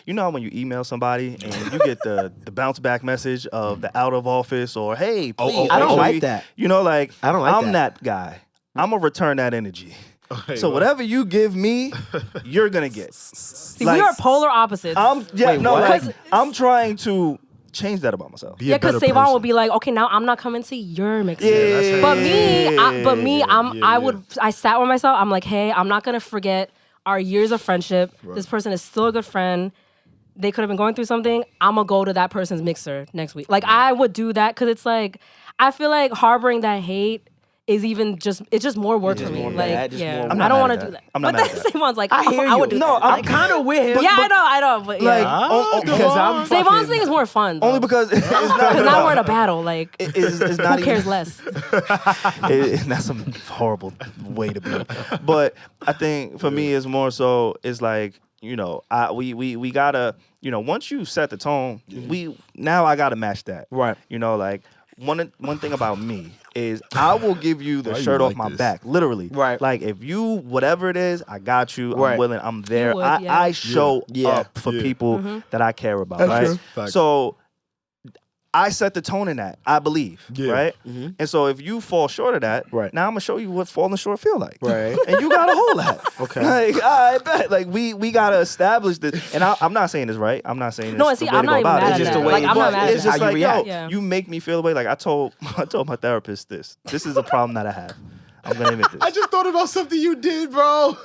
you know how when you email somebody and you get the bounce back message of the out of office or hey, please,
I don't
make sure
like
you-"
that.
You know, like
I don't like
I'm
that.
that guy. I'm gonna return that energy.
Okay,
So
well.
whatever you give me, you're gonna get.
See,
Like,
we are polar opposites.
I'm
what?
I'm trying to change that about myself.
Be a
because
better
SaVon
person.
would be like, okay, now I'm not coming to your mixer.
Yeah.
But me,
Yeah.
I sat with myself. I'm like, hey, I'm not gonna forget our years of friendship. This person is still a good friend. They could have been going through something. I'm gonna go to that person's mixer next week. Like I would do that because it's like I feel like harboring that hate is it's just more work for me.
more
Like
bad, just more
yeah,
work.
I'm
I
not
don't
mad
want
at
to do
that.
that.
I'm not
But
mad
then
at that.
SaVon's like,
I hear
I would
you.
do
No,
that.
I'm kind of with him.
Yeah, I know, but
Like
yeah.
because I'm
SaVon's
fucking-
thing is more fun.
only because it's not.
because now we're in a battle. Like
It's not
who cares
even,
less?
That's a horrible way to be. But I think for me, it's more so. It's like we gotta once you set the tone, I gotta match that.
Right.
Like one thing about me is I will give you the
Why you
shirt off
like
my
this?
back, literally.
Right.
Like if you whatever it is, I got you.
Right.
I'm willing. I'm there.
would,
I
yeah.
show
Yeah.
up for
Yeah.
people that I care about.
That's
right.
true.
Facts.
So I set the tone in that, I believe.
Yeah.
Right? And so if you fall short of that,
Right.
now I'm gonna show you what falling short feel like.
Right.
And you gotta hold that.
Okay.
Like, I bet. Like we gotta establish this. And I'm not saying this right. I'm not saying this.
No, and see,
the way
I'm
to
not
go
even
about
mad
it.
at
It's just
that.
the way
Like, I'm not
but
mad at
it's
that.
just
How
like,
you react.
Yeah.
you make me feel the way. Like I told my therapist this. This is a problem that I have. I'm gonna admit this.
I just thought about something you did, bro.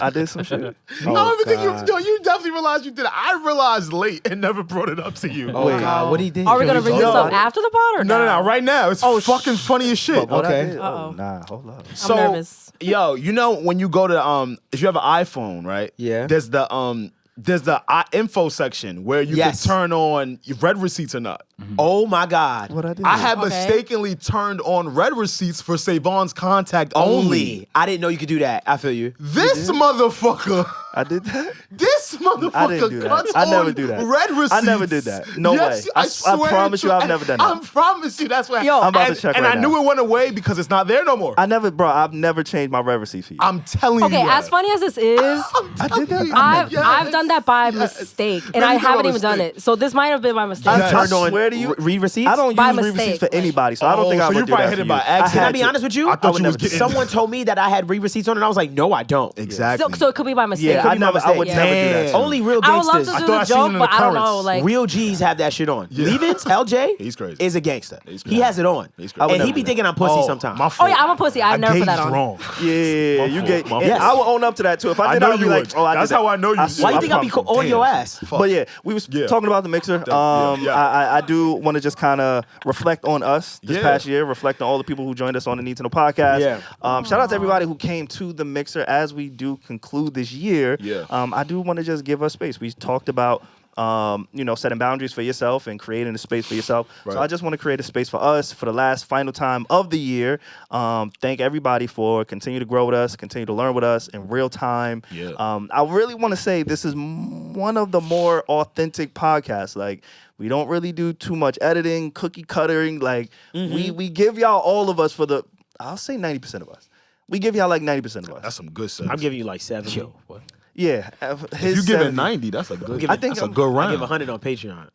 I did some shit.
I don't even think
God.
you definitely realized you did it. I realized late and never brought it up to you.
Oh
Wait.
God, what he did?
Are we gonna
Can
bring
talk
this
about
up
it?
after the pod or
No,
now?
right now. It's fucking funny as shit.
What I
Okay.
did?
Uh-oh.
Oh, nah, hold up.
So,
nervous.
yo, when you go to if you have an iPhone, right?
Yeah.
There's the info section where you
Yes.
can turn on your red receipts or not.
Oh my God.
What I did?
I have
Okay.
mistakenly turned on red receipts for SaVon's contact only.
I didn't know you could do that. I feel you.
This motherfucker.
I did that.
This motherfucker
I didn't do that.
cuts
I never
on
do that.
red receipts.
I never did that. No way. I
swear
promise you
to-
I've never done that.
I promise you that's what
Yo,
I'm about
and,
to check
and
right
I knew
now.
it went away because it's not there no more.
I've never changed my red receipt for you.
I'm telling you.
Okay,
you
as
have.
funny as this is,
I did that.
I've done that by mistake, and
Maybe
I
by
haven't even done
mistake.
it. So this might have been by mistake.
I
Yes.
Turned on
swear to you,
read receipts.
I don't
By
use
mistake,
receipts for
like-
anybody, so I don't think I
so
would
you
do
probably
that
hit
for
it
you.
by accident.
Can I
had
be
to.
honest with you?
I thought you was
never do
getting
Someone told me that I had read receipts on, and I was like, no, I don't.
exactly.
So it could be by mistake.
Yeah,
could
I
be my
never. I would
mistake.
never do that.
Damn.
to you.
Only real
I would love
gangsters.
to
I
do
thought
the
I seen it in
joke,
the
but I don't know.
comments.
Like,
Real G's have that shit on.
Yeah.
Leave-ins, LJ,
He's crazy.
is a gangster.
He's
He
crazy.
has it on.
He's crazy.
I would
And
never
he be
do
thinking I'm pussy
Oh,
sometimes.
my
oh
fault.
yeah, I'm a pussy. I never put that
gauged
on.
wrong.
Yeah, you
fault,
get.
my
and
fault.
I will own up to that too. If I did,
know
I would be
you
like,
would.
"Oh, I did
That's
that."
how I know you.
Why you think I be
promise you.
on your ass?
Fuck.
But yeah, we was
Yeah.
talking about the mixer.
yeah.
I do want to just kind of reflect on us this
Yeah.
past year, reflect on all the people who joined us on the Need to Know podcast.
Yeah.
Shout out to everybody who came to the mixer as we do conclude this year.
Yeah.
I do want to just give us space. We talked about setting boundaries for yourself and creating a space for yourself.
Right.
So I just want to create a space for us for the last final time of the year. Thank everybody for continue to grow with us, continue to learn with us in real time.
Yeah.
I really want to say this is one of the more authentic podcasts. Like, we don't really do too much editing, cookie cuttering. Like, we give y'all all of us I'll say 90% of us. We give y'all like 90% of us.
That's some good stuff.
I'm giving you like 70.
What?
Yeah.
If you give it 90, that's a good.
I think
that's a good round.
I give 100 on Patreon.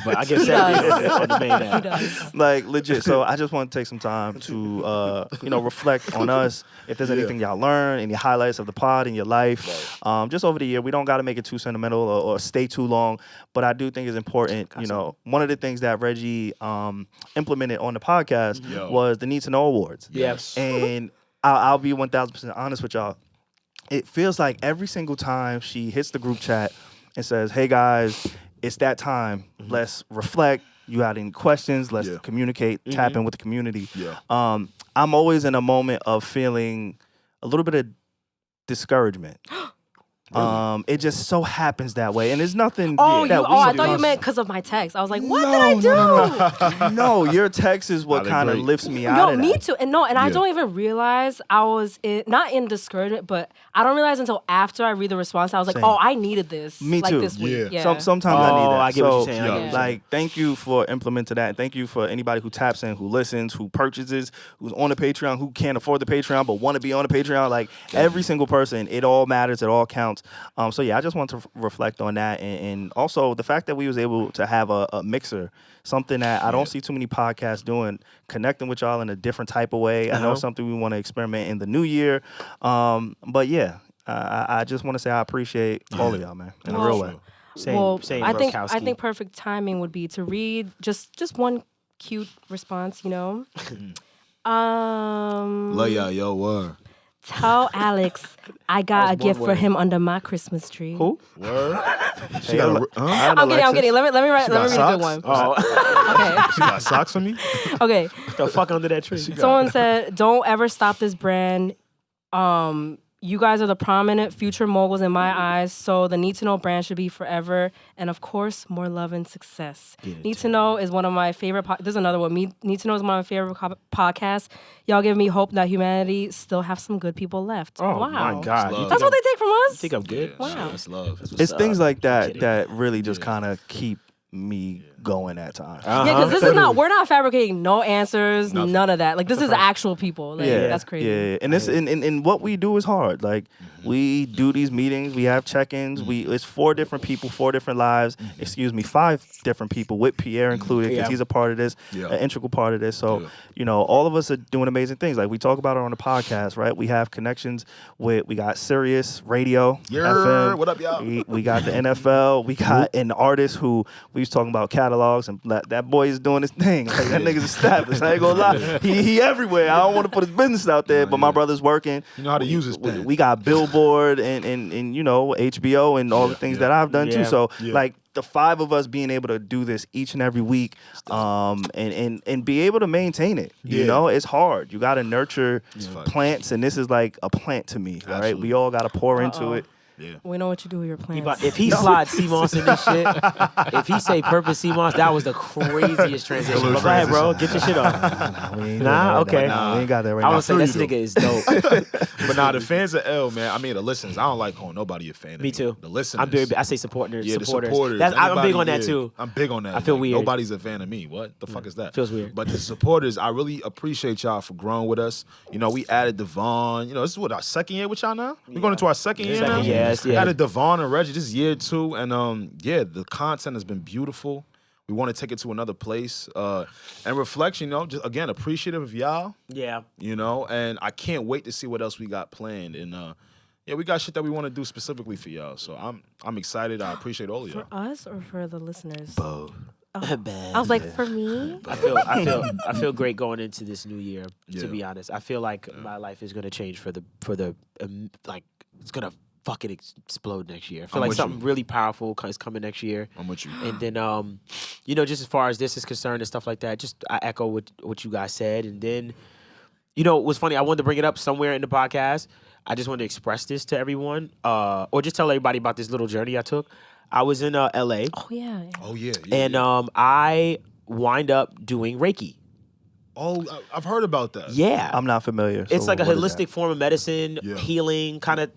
But I give 70 on the main app.
He does.
Like, legit. So I just want to take some time to, reflect on us. If there's anything y'all learn, any highlights of the pod in your life, just over the year. We don't got to make it too sentimental or stay too long. But I do think it's important. One of the things that Regi implemented on the podcast was the Need to Know Awards.
Yes.
And I'll be 1,000% honest with y'all. It feels like every single time she hits the group chat and says, "Hey guys, it's that time. Let's reflect. You got any questions? Let's communicate, tap in with the community."
Yeah.
I'm always in a moment of feeling a little bit of discouragement. It just so happens that way, and there's nothing.
I
that
thought you meant because of my text. I was like, what did I do?
No, your text is what
Nah,
kind of
great.
lifts me out
No,
of
me
that.
too. And I don't even realize I was not in discouragement, but I don't realize until after I read the response. I was like,
Same.
I needed this.
Me
like
too.
this week.
Yeah.
Yeah.
Sometimes I need that.
I get what
So,
you're saying. I get what you're
Like, thank you for implementing that. And thank you for anybody who taps in, who listens, who purchases, who's on the Patreon, who can't afford the Patreon but want to be on the Patreon. Like, every single person, it all matters. It all counts. So yeah, I just want to reflect on that, and also the fact that we was able to have a mixer, something that I don't see too many podcasts doing, connecting with y'all in a different type of way. I know something we want to experiment in the new year. But yeah, I just want to say I appreciate all of y'all, man, in a real way.
Same,
I think
Brokowski.
perfect timing would be to read just one cute response.
Love y'all, yo, word.
Tell Alex I got a gift for
word.
him under my Christmas tree.
Who?
Word. She
Hey,
got
I'm kidding. Let me read a good one.
Oh,
She got socks for me.
Okay.
the fuck under that tree?
Someone said, "Don't ever stop this brand. You guys are the prominent future moguls in my eyes, so the Need to Know brand should be forever. And of course, more love and success. Need to Know is one of my favorite. There's another one. Need to Know is one of my favorite podcasts. Y'all give me hope that humanity still have some good people left.
Oh
wow,
my God!
Love.
That's what they take from us.
You think I'm good?
Wow.
That's love.
It's things like that that really just kind of keep me going at times.
Yeah, because this is we're not fabricating no answers, none of that. Like, this is actual people. Like, that's crazy.
Yeah, and this and what we do is hard. Like, we do these meetings, we have check-ins. It's 4 different people, 4 different lives. 5 different people with Pierre included, because he's a part of this, an integral part of this. So all of us are doing amazing things. Like, we talk about it on the podcast, right? We have connections we got Sirius Radio, FM.
What up, y'all?
We got the NFL. We got an artist who we was talking about catalogs, and that boy is doing his thing. Like, that nigga's established. I ain't gonna lie. He everywhere. I don't want to put his business out there, but my brother's working.
You know how to use his pen.
We got Billboard and HBO and all the things that I've done too. So like, the 5 of us being able to do this each and every week, and be able to maintain it. It's hard. You got to nurture plants, and this is like a plant to me. All right, we all got to pour into it.
Yeah.
We know what you do with your plants.
If he slides CMOS in this shit, if he say purpose CMOS, that was the craziest transition. But go ahead, bro. Get your shit off.
Nah,
okay.
We ain't got that right
I
now.
was saying this nigga is dope.
But nah, the fans are L, man. I mean, the listeners. I don't like calling nobody a fan. of
Me too.
The listeners.
I say supporters.
Yeah,
supporters.
the supporters.
I'm big on that
Yeah,
too.
I'm big on that.
I feel
Like,
weird.
Nobody's a fan of me. What the fuck is that?
Feels weird.
But the supporters, I really appreciate y'all for growing with us. We added Devvon. This is what, our second year with y'all now? We're going into our second year now?
Yes,
We
yeah.
added Devvon and Regi. This is year 2. And the content has been beautiful. We want to take it to another place. And reflection, just again, appreciative of y'all.
Yeah.
And I can't wait to see what else we got planned. And we got shit that we want to do specifically for y'all. So I'm excited. I appreciate all of y'all.
For us or for the listeners?
Both.
I was like, for me?
I feel great going into this new year.
Yeah.
To be honest, I feel like my life is gonna change for the like it's gonna fucking explode next year. I feel
I'm
like
with
something
you.
really powerful is coming next year.
I'm with you.
And then just as far as this is concerned and stuff like that, just I echo what you guys said. And then, it was funny. I wanted to bring it up somewhere in the podcast. I just wanted to express this to everyone, or just tell everybody about this little journey I took. I was in L.A.
Oh yeah.
Oh yeah.
and I wind up doing Reiki.
Oh, I've heard about that.
Yeah,
I'm not familiar.
it's
so
like a
what is
holistic
that?
form of medicine, healing, kind of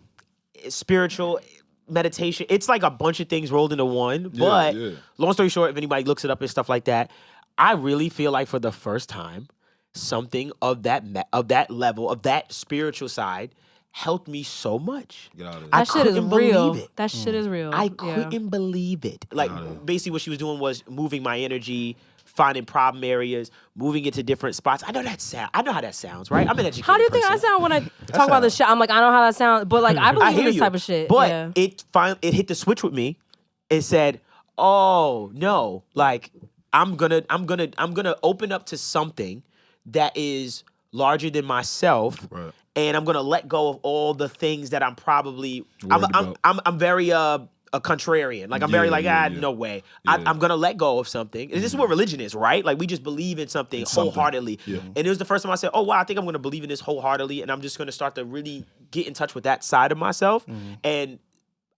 spiritual meditation. It's like a bunch of things rolled into one. But long story short, if anybody looks it up and stuff like that, I really feel like for the first time, something of that level, of that spiritual side, helped me so much.
Get out of there.
I
That shit is
couldn't
real.
believe it.
That shit is real.
I
Yeah.
couldn't believe it. Like, basically what she was doing was moving my energy, finding problem areas, moving it to different spots. I know how that sounds, right? I'm an educated
How do you think I
person.
sound when I talk about this shit? I'm like, I know how that sounds, but like, I believe in
hear
this
you.
type of shit.
But
yeah.
it hit the switch with me. It said, "Oh no, like I'm gonna open up to something that is larger than myself."
Right.
And I'm gonna let go of all the things that I'm probably
Worried about.
I'm very a contrarian. Like I'm very like no way. I'm gonna let go of something. And this is what religion is, right? Like we just believe in something wholeheartedly.
Yeah.
And it was the first time I said, oh wow, I think I'm gonna believe in this wholeheartedly, and I'm just gonna start to really get in touch with that side of myself. And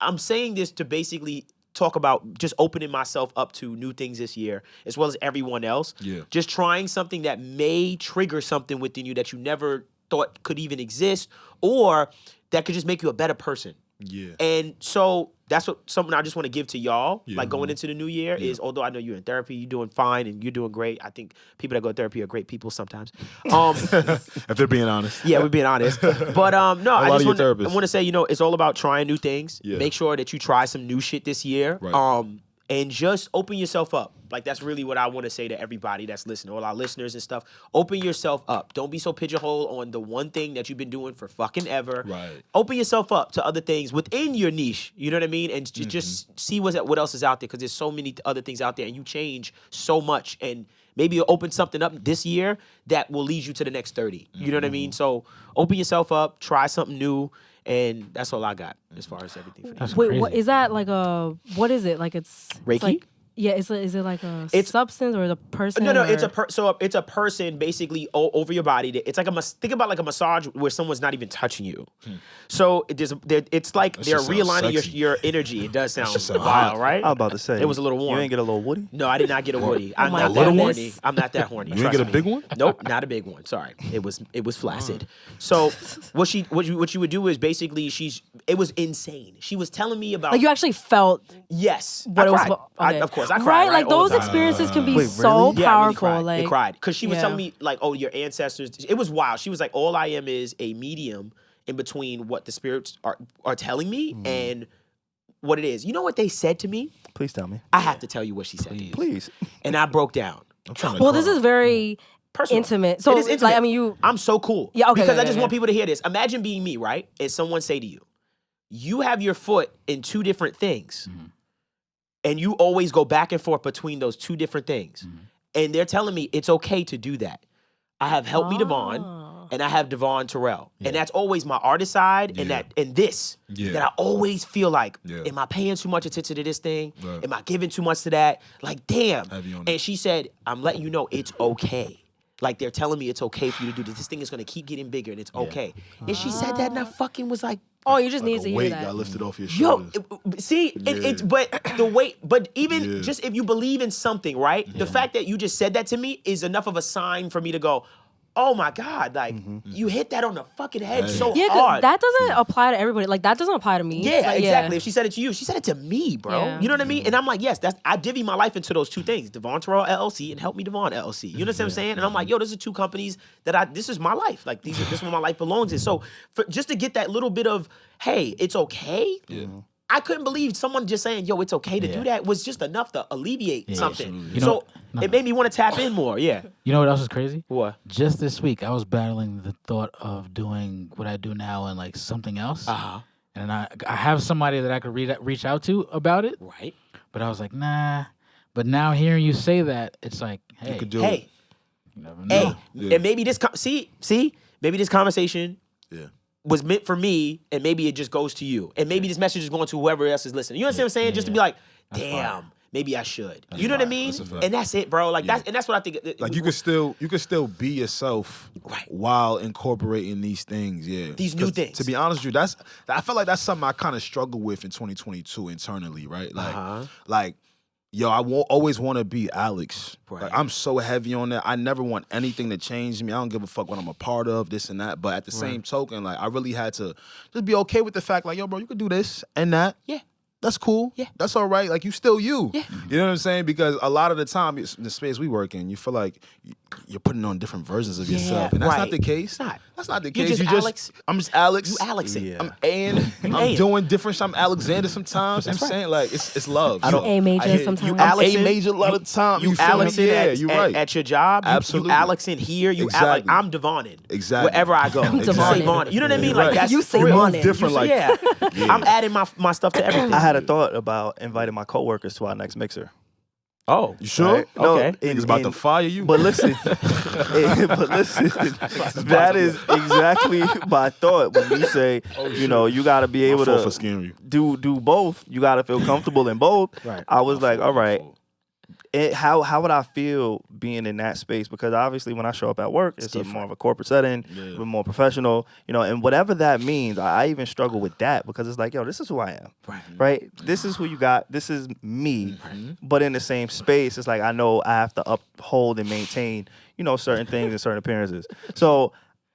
I'm saying this to basically talk about just opening myself up to new things this year, as well as everyone else.
Yeah.
Just trying something that may trigger something within you that you never thought could even exist, or that could just make you a better person.
Yeah.
And so that's something I just want to give to y'all, like going into the new year, is although I know you're in therapy, you're doing fine and you're doing great. I think people that go to therapy are great people sometimes.
If they're being honest.
Yeah, we're being honest. But no, I
lot
just
of your therapists.
want to say, it's all about trying new things.
Yeah.
Make sure that you try some new shit this year.
Right.
And just open yourself up. Like that's really what I want to say to everybody that's listening, all our listeners and stuff. Open yourself up. Don't be so pigeonholed on the one thing that you've been doing for fucking ever.
Right.
Open yourself up to other things within your niche. You know what I mean? And just see what else is out there, because there's so many other things out there, and you change so much. And maybe you'll open something up this year that will lead you to the next 30. You know what I mean? So open yourself up, try something new. And that's all I got as far as everything for
That's
this.
Wait,
crazy.
what is that like a? What is it like? It's
Reiki?
like, yeah, is it like a
It's-
substance or the person?
No,
or-
it's a person basically over your body. It's like think about like a massage where someone's not even touching you. So it's like they're
just sounds
realigning
sexy.
your energy. It does sound
just sound
wild,
hot.
right?
I'm about to say
It was a little warm.
You ain't get a little woody?
No, I did not get a woody. I'm
my
not that
little one?
horny. I'm not that horny.
You didn't get a
trust
big
me.
one?
Nope, not a big one. Sorry, it was flaccid. So what you would do is basically it was insane. She was telling me about
like you actually felt
yes,
what
I
it was.
cried.
Okay.
Of course, I cried.
Right, like
all the
those
time.
experiences can be
Wait,
so
really?
Yeah, I really
powerful.
cried.
Like
It cried because she was
yeah.
telling me like, oh, your ancestors. It was wild. She was like, all I am is a medium in between what the spirits are telling me and what it is. You know what they said to me?
Please tell me.
I have to tell you what she said to me.
Please.
And I broke down.
I'm trying to
Well, this is very
Personal.
intimate. So
It is intimate.
like I mean, you.
I'm so cool.
Yeah, okay,
Because
okay,
I just
okay.
want people to hear this. Imagine being me, right? And someone say to you, you have your foot in two different things. And you always go back and forth between those two different things. And they're telling me it's okay to do that. I have Help Me Devvon
Oh.
and I have Devvon Terrell. And that's always my artist side and this.
Yeah.
That I always feel like,
Yeah.
am I paying too much attention to this thing?
Right.
Am I giving too much to that? Like, damn.
Heavy on
And
it.
she said, I'm letting you know it's okay. Like they're telling me it's okay for you to do this. This thing is gonna keep getting bigger and it's okay. And she said that and I fucking was like,
Oh, you just
Like
need
a
to hear
weight
that.
got lifted off your
yo,
shoulders.
it's but the weight, but even
Yeah.
just if you believe in something, right? The fact that you just said that to me is enough of a sign for me to go, oh my God, like you hit that on the fucking head so
Yeah, 'cause
hard.
that doesn't apply to everybody. Like that doesn't apply to me.
Yeah,
Like,
exactly. If she said it to you, she said it to me, bro.
Yeah.
You know what I mean? And I'm like, yes, I divvy my life into those two things, Devvon Terrell LLC and Help Me Devvon LLC. You know what I'm saying? And I'm like, yo, these are two companies that this is my life. Like this is what my life belongs in. So just to get that little bit of, hey, it's okay. Yeah. I couldn't believe someone just saying, yo, it's okay to do that was just enough to alleviate something.
absolutely. You
So
know-
it made me want to tap in more. Yeah.
You know what else is crazy?
What?
Just this week, I was battling the thought of doing what I do now and like something else.
Uh-huh.
And I have somebody that I could reach out to about it,
Right.
but I was like, nah. But now hearing you say that, it's like, hey,
You could do
Hey.
it.
you never
Hey.
know.
Yeah.
And maybe this maybe this conversation
Yeah.
was meant for me, and maybe it just goes to you, and maybe this message is going to whoever else is listening. You understand what I'm saying? Just to be like, damn, maybe I should. You know what I mean?
That's a fact.
And that's it, bro. Like that's what I think.
Like you could still be yourself while incorporating these things,
These new
'Cause
things.
To be honest with you, I feel like that's something I kind of struggle with in 2022 internally, right? Like, yo, I won't always want to be Alex.
Right.
Like I'm so heavy on that. I never want anything to change me. I don't give a fuck what I'm a part of, this and that. But at the same token, like I really had to just be okay with the fact, like, yo, bro, you could do this and that.
Yeah.
That's cool.
Yeah.
That's all right. Like, you still you.
Yeah.
You know what I'm saying? Because a lot of the time, the space we work in, you feel like you're putting on different versions of yourself. And that's not the case.
It's not.
That's not the
You're
case.
just Alex.
I'm just Alex.
You Alex it.
Yeah.
I'm Ayan. I'm
Ayan.
doing different shit. I'm Alexander sometimes. I'm saying, like, it's love.
You A major sometimes.
I'm
Alex
A major a lot of the time.
You
feel me?
Alex in at your job.
Absolutely.
You Alex in here. You
Exactly.
I'm Devvon in.
Exactly.
Wherever I go.
Exactly.
SaVon. You know what I mean?
Right.
Like that's
You
for real.
SaVon in.
Different like
Yeah. I'm adding my stuff to everything.
I had a thought about inviting my coworkers to our next mixer.
Oh,
You sure?
Right? No,
Okay.
Niggas about to fire you.
But listen, that is exactly my thought when you say, you know, you got to be able
for
to
scaring you.
do both. You got to feel comfortable in both.
Right.
I was like, all right, how would I feel being in that space? Because obviously when I show up at work, it's more of a corporate setting, we're more professional, you know, and whatever that means, I even struggle with that because it's like, yo, this is who I am, right? This is who you got. This is me. But in the same space, it's like I know I have to uphold and maintain, you know, certain things and certain appearances. So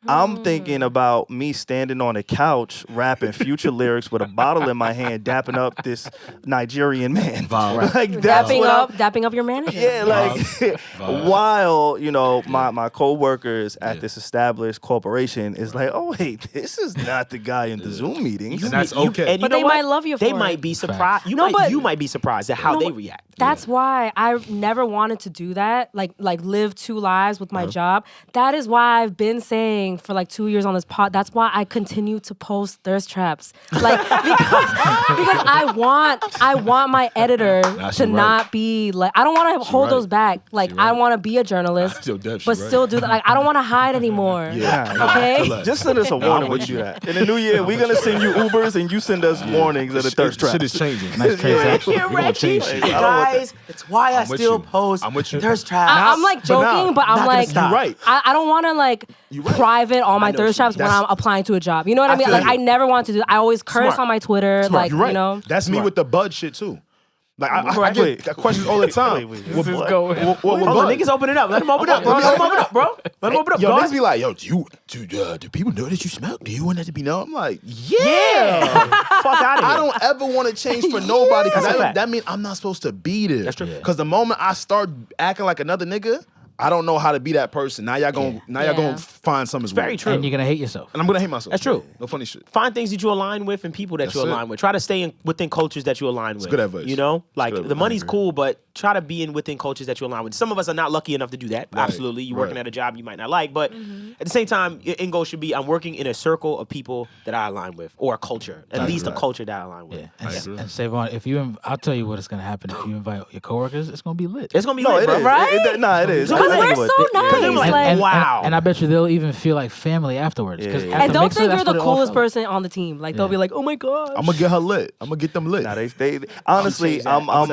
I'm thinking about me standing on a couch rapping Future lyrics with a bottle in my hand, dapping up this Nigerian man. Like that's what
dapping up your manager.
yeah, like while, you know, my co-workers at this established corporation is like, oh wait, this is not the guy in the Zoom meetings.
And that's okay.
And
But
you know
they
what?
might love you
They
for
might
it.
be surprised.
but-
You might be surprised at how
No,
they
but
react.
That's why I never wanted to do that, like live two lives with my job. That is why I've been saying for like 2 years on this pod. That's why I continue to post thirst traps, like because I want my editor to not be like, I don't want to hold those back. Like I want to be a journalist,
Still deaf, she
but
right.
still do that. Like I don't want to hide anymore. Okay.
Just send us a warning when you do that. In the new year, we're gonna send you Ubers and you send us warnings of the thirst trap.
Shit is changing.
Nice transaction.
Here,
We gonna
Regi,
change shit.
guys, it's why I
I'm with
still
you.
post
I'm with you.
thirst traps.
I'm like joking, but I'm
not gonna
like,
stop.
You're right.
I don't want to like private all my
know
thirst
what you
traps when
mean.
I'm applying to a job. You know what I mean?
feel
Like
you.
I never want to do. I always curse
Smart.
on my Twitter, like
You're right.
you know.
That's me with the bud shit too. Like I get that questions all the time.
Wait,
What-
this is
what-
going-
what- what
Hold on,
bud?
niggas open it up. Let them open up, bro. Let them open up, bro. Let them open up.
Yo,
bro.
niggas be like, yo, do people know that you smoke? Do you want that to be known? I'm like, yeah.
Fuck out of here.
I don't ever want to change for nobody because
That's a fact.
that means I'm not supposed to be there.
That's true.
Because the moment I start acting like another nigga, I don't know how to be that person. Now y'all gonna find something.
Very true.
And you're gonna hate yourself.
And I'm gonna hate myself.
That's true.
No funny shit.
Find things that you align with and people that
That's
you
it.
align with. Try to stay within cultures that you align with.
good advice.
You know, like
good
the
advice.
money's
I agree.
cool, but try to be within cultures that you align with. Some of us are not lucky enough to do that.
Right,
Absolutely, you're working
right.
at a job you might not like, but at the same time, your end goal should be I'm working in a circle of people that I align with, or a culture, at least a culture that I align with.
Yeah. And SaVon, if you, I'll tell you what is gonna happen if you invite your coworkers. It's gonna be lit.
It's gonna be
No,
lit,
it
bro.
is.
Right?
It is.
Because
I
we're
think it
so
would.
nice.
I'm like,
Like,
wow.
And I bet you they'll even feel like family afterwards.
Yeah,
'cause
yeah,
at
yeah.
and
the
don't
mixer,
think
that's
you're the
what it all
coolest
felt.
person on the team. Like they'll be like, oh my god.
I'm gonna get her lit. I'm gonna get them lit.
Nah, they honestly, I'm
Yeah.
I'm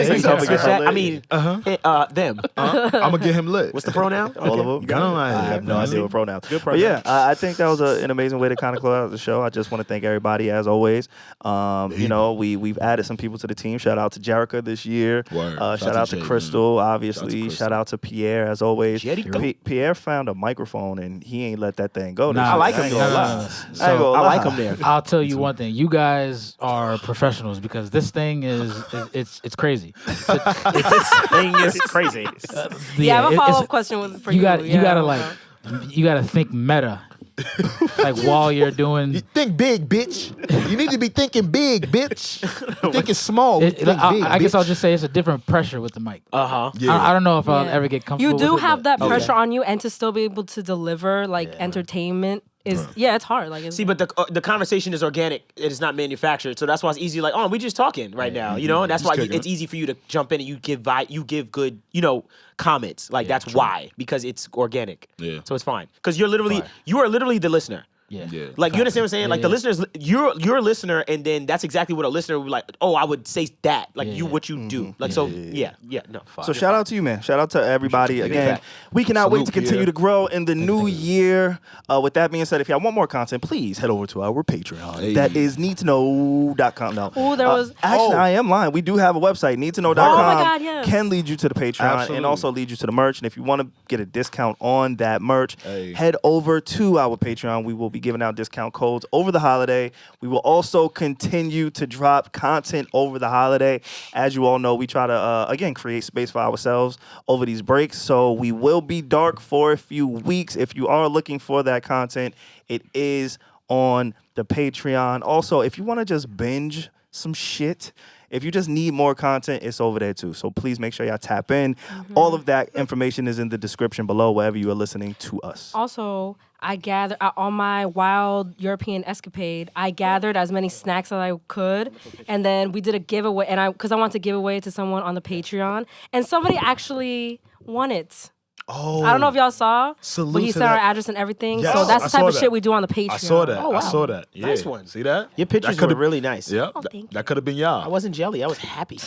Switch
gonna
that. I mean, them.
I'm gonna get him lit.
What's the pronoun?
all of them.
Got him right
I
here.
have no idea what pronouns.
Good
But yeah,
pronouns.
I think that was an amazing way to kind of close out the show. I just want to thank everybody as always. You know, we've added some people to the team. Shout out to Jerica this year.
Word.
Shout out to
Jay,
Crystal,
man.
obviously.
Crystal.
Shout out to Pierre as always.
Jerica.
Pierre found a microphone and he ain't let that thing go. this
Nah,
year.
I like him
ain't
though.
gonna lie.
No.
I ain't
So
gonna
I like
lie.
him there.
I'll tell you one thing. You guys are professionals because this thing is it's crazy.
This thing is crazy.
Yeah, I have a
it-
follow
it's-
up question for
you
you.
got you gotta like you gotta think meta. Like while you're doing
Think big, bitch. You need to be thinking big, bitch. Thinking small.
it, I guess I'll just say it's a different pressure with the mic.
Yeah.
I don't know if I'll
Yeah.
ever get comfortable
You do
with it,
have
but-
that pressure on you, and to still be able to deliver like entertainment is it's hard. Like it's,
See, but the conversation is organic. It is not manufactured, so that's why it's easy. Like, oh, we just talking right now, you know. And that's why
kicking
it's easy for you to jump in and you give good, comments. Like that's why, because it's organic.
Yeah.
So it's fine because you are literally the listener.
Yeah.
Like, you understand what I'm saying? Like, the listeners, you're a listener, and then that's exactly what a listener would be like, oh, I would say that. Like, what you do. Like, no.
So shout out to you, man. Shout out to everybody. Again,
fact.
we cannot wait
Salute,
to continue
Pierre.
to grow in the new year. With that being said, if y'all want more content, please head over to our Patreon.
Hey.
That is needtoknow.com. No.
Ooh, there was-
Actually, I am lying. We do have a website. Needtoknow.com
Oh my God, yes.
can lead you to the Patreon
Absolutely.
and also lead you to the merch. And if you want to get a discount on that merch,
Hey.
head over to our Patreon. We will be giving out discount codes over the holiday. We will also continue to drop content over the holiday. As you all know, we try to, again, create space for ourselves over these breaks. So we will be dark for a few weeks. If you are looking for that content, it is on the Patreon. Also, if you want to just binge some shit, if you just need more content, it's over there too. So please make sure y'all tap in. All of that information is in the description below wherever you are listening to us.
Also, I gathered on my wild European escapade. I gathered as many snacks as I could, and then we did a giveaway. And because I wanted to give away to someone on the Patreon, and somebody actually won it.
Oh,
I don't know if y'all saw,
Salute
but he
to
sent our
that.
address and everything.
Yes,
So that's
I
the type
saw
of
that.
shit we do on the Patreon.
I saw that.
Oh, wow.
I saw that. Yeah.
Nice one.
See that?
Your pictures
That
were
could've-
really nice.
Yeah.
Oh, thank you.
That could have been y'all.
I wasn't jelly. I was happy.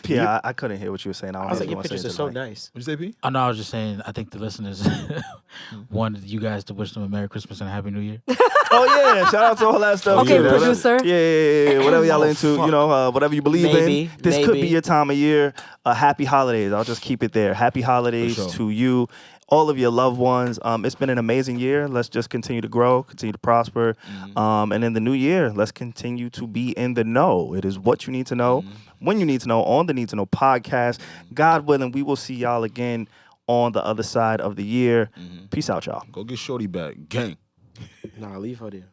yeah, I couldn't hear what you were saying.
I was like, your pictures are so nice.
What'd you say, P?
Oh no, I was just saying. I think the listeners wanted you guys to wish them a Merry Christmas and a Happy New Year.
Oh yeah, shout out to all that stuff.
Okay,
Yeah,
producer.
Yeah, whatever y'all into, you know, whatever you believe
Maybe,
in. This could be
maybe.
your time of year. Happy holidays. I'll just keep it there. Happy holidays
For sure.
to you, all of your loved ones. It's been an amazing year. Let's just continue to grow, continue to prosper. And in the new year, let's continue to be in the know. It is what you need to know, when you need to know, on the Need to Know podcast. God willing, we will see y'all again on the other side of the year. Peace out, y'all.
Go get Shorty back. Gang.
Nah, leave her there.